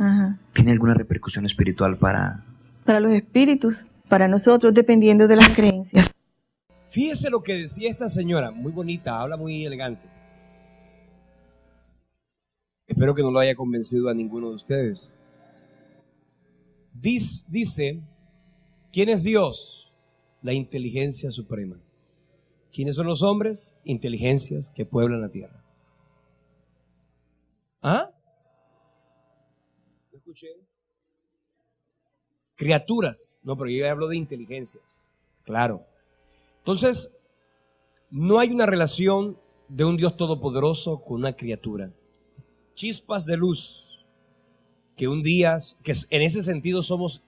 ¿tiene alguna repercusión espiritual para los espíritus? Para nosotros, dependiendo de las creencias. Fíjese lo que decía esta señora, muy bonita, habla muy elegante. Espero que no lo haya convencido a ninguno de ustedes. Dice, ¿quién es Dios? La inteligencia suprema. ¿Quiénes son los hombres? Inteligencias que pueblan la tierra. ¿Ah? ¿No escuché? Criaturas. No, pero yo hablo de inteligencias. Claro. Entonces, no hay una relación de un Dios todopoderoso con una criatura. Chispas de luz, que un día, que en ese sentido somos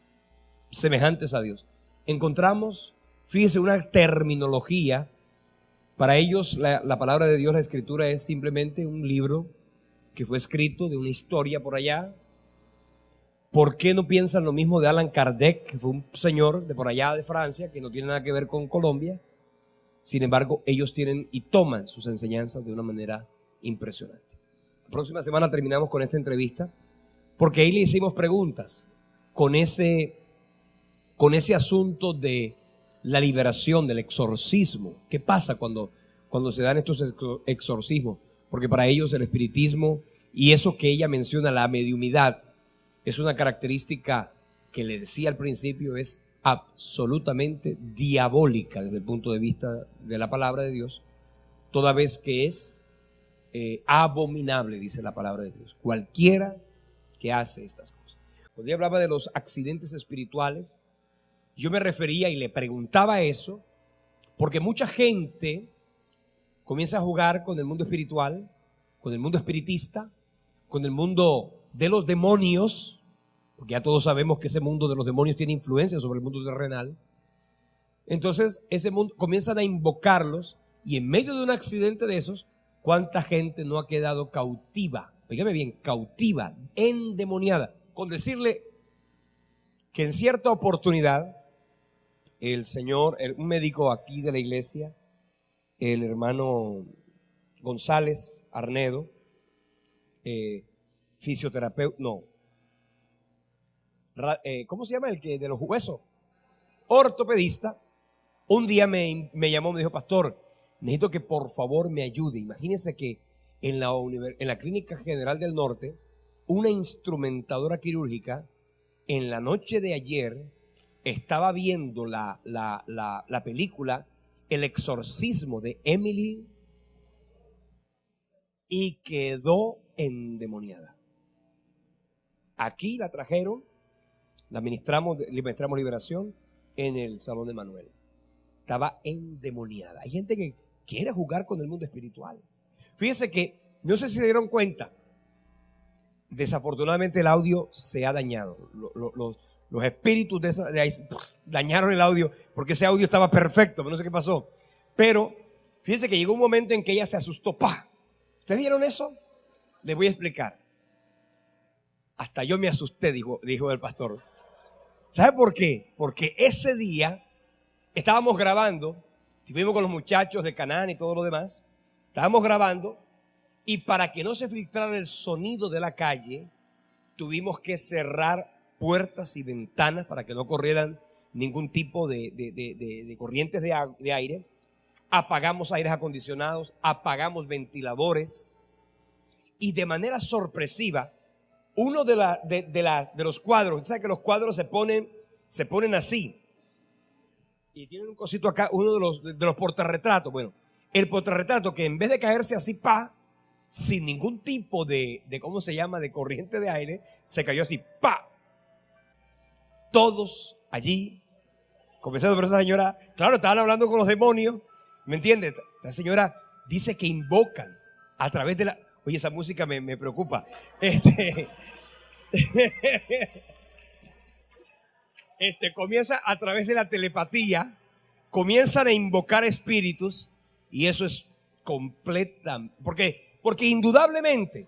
semejantes a Dios. Encontramos, fíjese, una terminología. Para ellos la palabra de Dios, la escritura, es simplemente un libro que fue escrito de una historia por allá. ¿Por qué no piensan lo mismo de Allan Kardec, que fue un señor de por allá de Francia, que no tiene nada que ver con Colombia? Sin embargo, ellos tienen y toman sus enseñanzas de una manera impresionante. La próxima semana terminamos con esta entrevista, porque ahí le hicimos preguntas con ese asunto de la liberación, del exorcismo. ¿Qué pasa cuando se dan estos exorcismos? Porque para ellos el espiritismo y eso que ella menciona, la mediumidad, es una característica que le decía al principio, es absolutamente diabólica desde el punto de vista de la palabra de Dios, toda vez que es abominable, dice la palabra de Dios, cualquiera que hace estas cosas. Cuando ella hablaba de los accidentes espirituales, yo me refería y le preguntaba eso porque mucha gente comienza a jugar con el mundo espiritual, con el mundo espiritista, con el mundo de los demonios, porque ya todos sabemos que ese mundo de los demonios tiene influencia sobre el mundo terrenal. Entonces ese mundo comienzan a invocarlos, y en medio de un accidente de esos, ¿cuánta gente no ha quedado cautiva? Oígame bien, cautiva, endemoniada, con decirle que en cierta oportunidad el señor, un médico aquí de la iglesia, el hermano González Arnedo, fisioterapeuta, no, ¿cómo se llama el que de los huesos? Ortopedista. Un día me llamó, me dijo: pastor, necesito que por favor me ayude. Imagínense que en la Clínica General del Norte, una instrumentadora quirúrgica en la noche de ayer estaba viendo la película El exorcismo de Emily y quedó endemoniada. Aquí la trajeron, le ministramos liberación en el Salón de Manuel. Estaba endemoniada. Hay gente que quiere jugar con el mundo espiritual. Fíjense que, no sé si se dieron cuenta, desafortunadamente el audio se ha dañado. Los espíritus de ahí dañaron el audio, porque ese audio estaba perfecto, pero no sé qué pasó. Pero fíjense que llegó un momento en que ella se asustó. ¡Pah! ¿Ustedes vieron eso? Les voy a explicar. Hasta yo me asusté, dijo el pastor. ¿Sabe por qué? Porque ese día estábamos grabando, fuimos con los muchachos de Canaán y todo lo demás. Estábamos grabando, y para que no se filtrara el sonido de la calle, tuvimos que cerrar puertas y ventanas para que no corrieran ningún tipo de corrientes de aire. Apagamos aires acondicionados, apagamos ventiladores, y de manera sorpresiva, uno de los cuadros, ¿sabes que los cuadros se ponen así? Y tienen un cosito acá, uno de los portarretratos. Bueno, el portarretrato, que en vez de caerse así, sin ningún tipo de ¿cómo se llama?, de corriente de aire, se cayó así, Todos allí, comenzando por esa señora, claro, estaban hablando con los demonios, ¿me entiendes? La señora dice que invocan a través de la... Oye, esa música me preocupa. Comienza a través de la telepatía, comienzan a invocar espíritus, y eso es completa. Porque indudablemente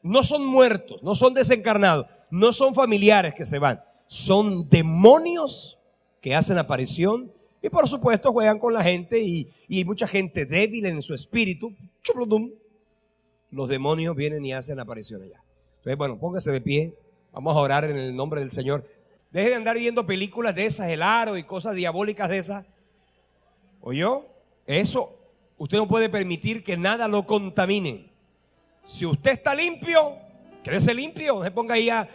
no son muertos, no son desencarnados, no son familiares que se van, son demonios que hacen aparición, y por supuesto juegan con la gente, y mucha gente débil en su espíritu. Los demonios vienen y hacen aparición allá. Entonces, bueno, póngase de pie. Vamos a orar en el nombre del Señor. Deje de andar viendo películas de esas, el aro y cosas diabólicas de esas. ¿Oyó? Eso, usted no puede permitir que nada lo contamine. Si usted está limpio, quédese limpio. No se ponga ahí a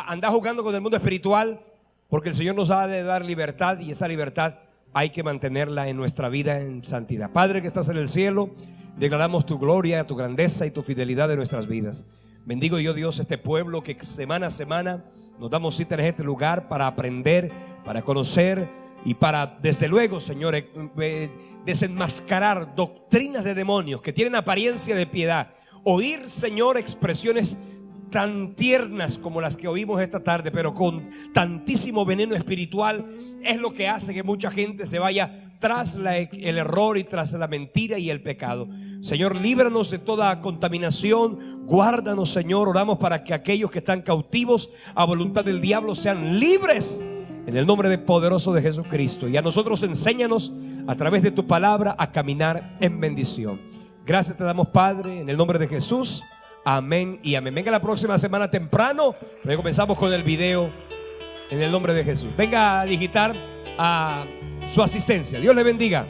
andar jugando con el mundo espiritual, porque el Señor nos ha de dar libertad, y esa libertad hay que mantenerla en nuestra vida en santidad. Padre que estás en el cielo, declaramos tu gloria, tu grandeza y tu fidelidad en nuestras vidas. Bendigo yo, Dios, este pueblo que semana a semana nos damos cita en este lugar para aprender, para conocer y para, desde luego, Señor, desenmascarar doctrinas de demonios que tienen apariencia de piedad. Oír, Señor, expresiones tan tiernas como las que oímos esta tarde, pero con tantísimo veneno espiritual, es lo que hace que mucha gente se vaya tras el error y tras la mentira y el pecado. Señor, líbranos de toda contaminación, guárdanos, Señor. Oramos para que aquellos que están cautivos a voluntad del diablo sean libres en el nombre poderoso de Jesucristo. Y a nosotros enséñanos a través de tu palabra a caminar en bendición. Gracias te damos, Padre, en el nombre de Jesús. Amén y amén. Venga la próxima semana temprano, luego comenzamos con el video en el nombre de Jesús. Venga a digitar a su asistencia. Dios le bendiga.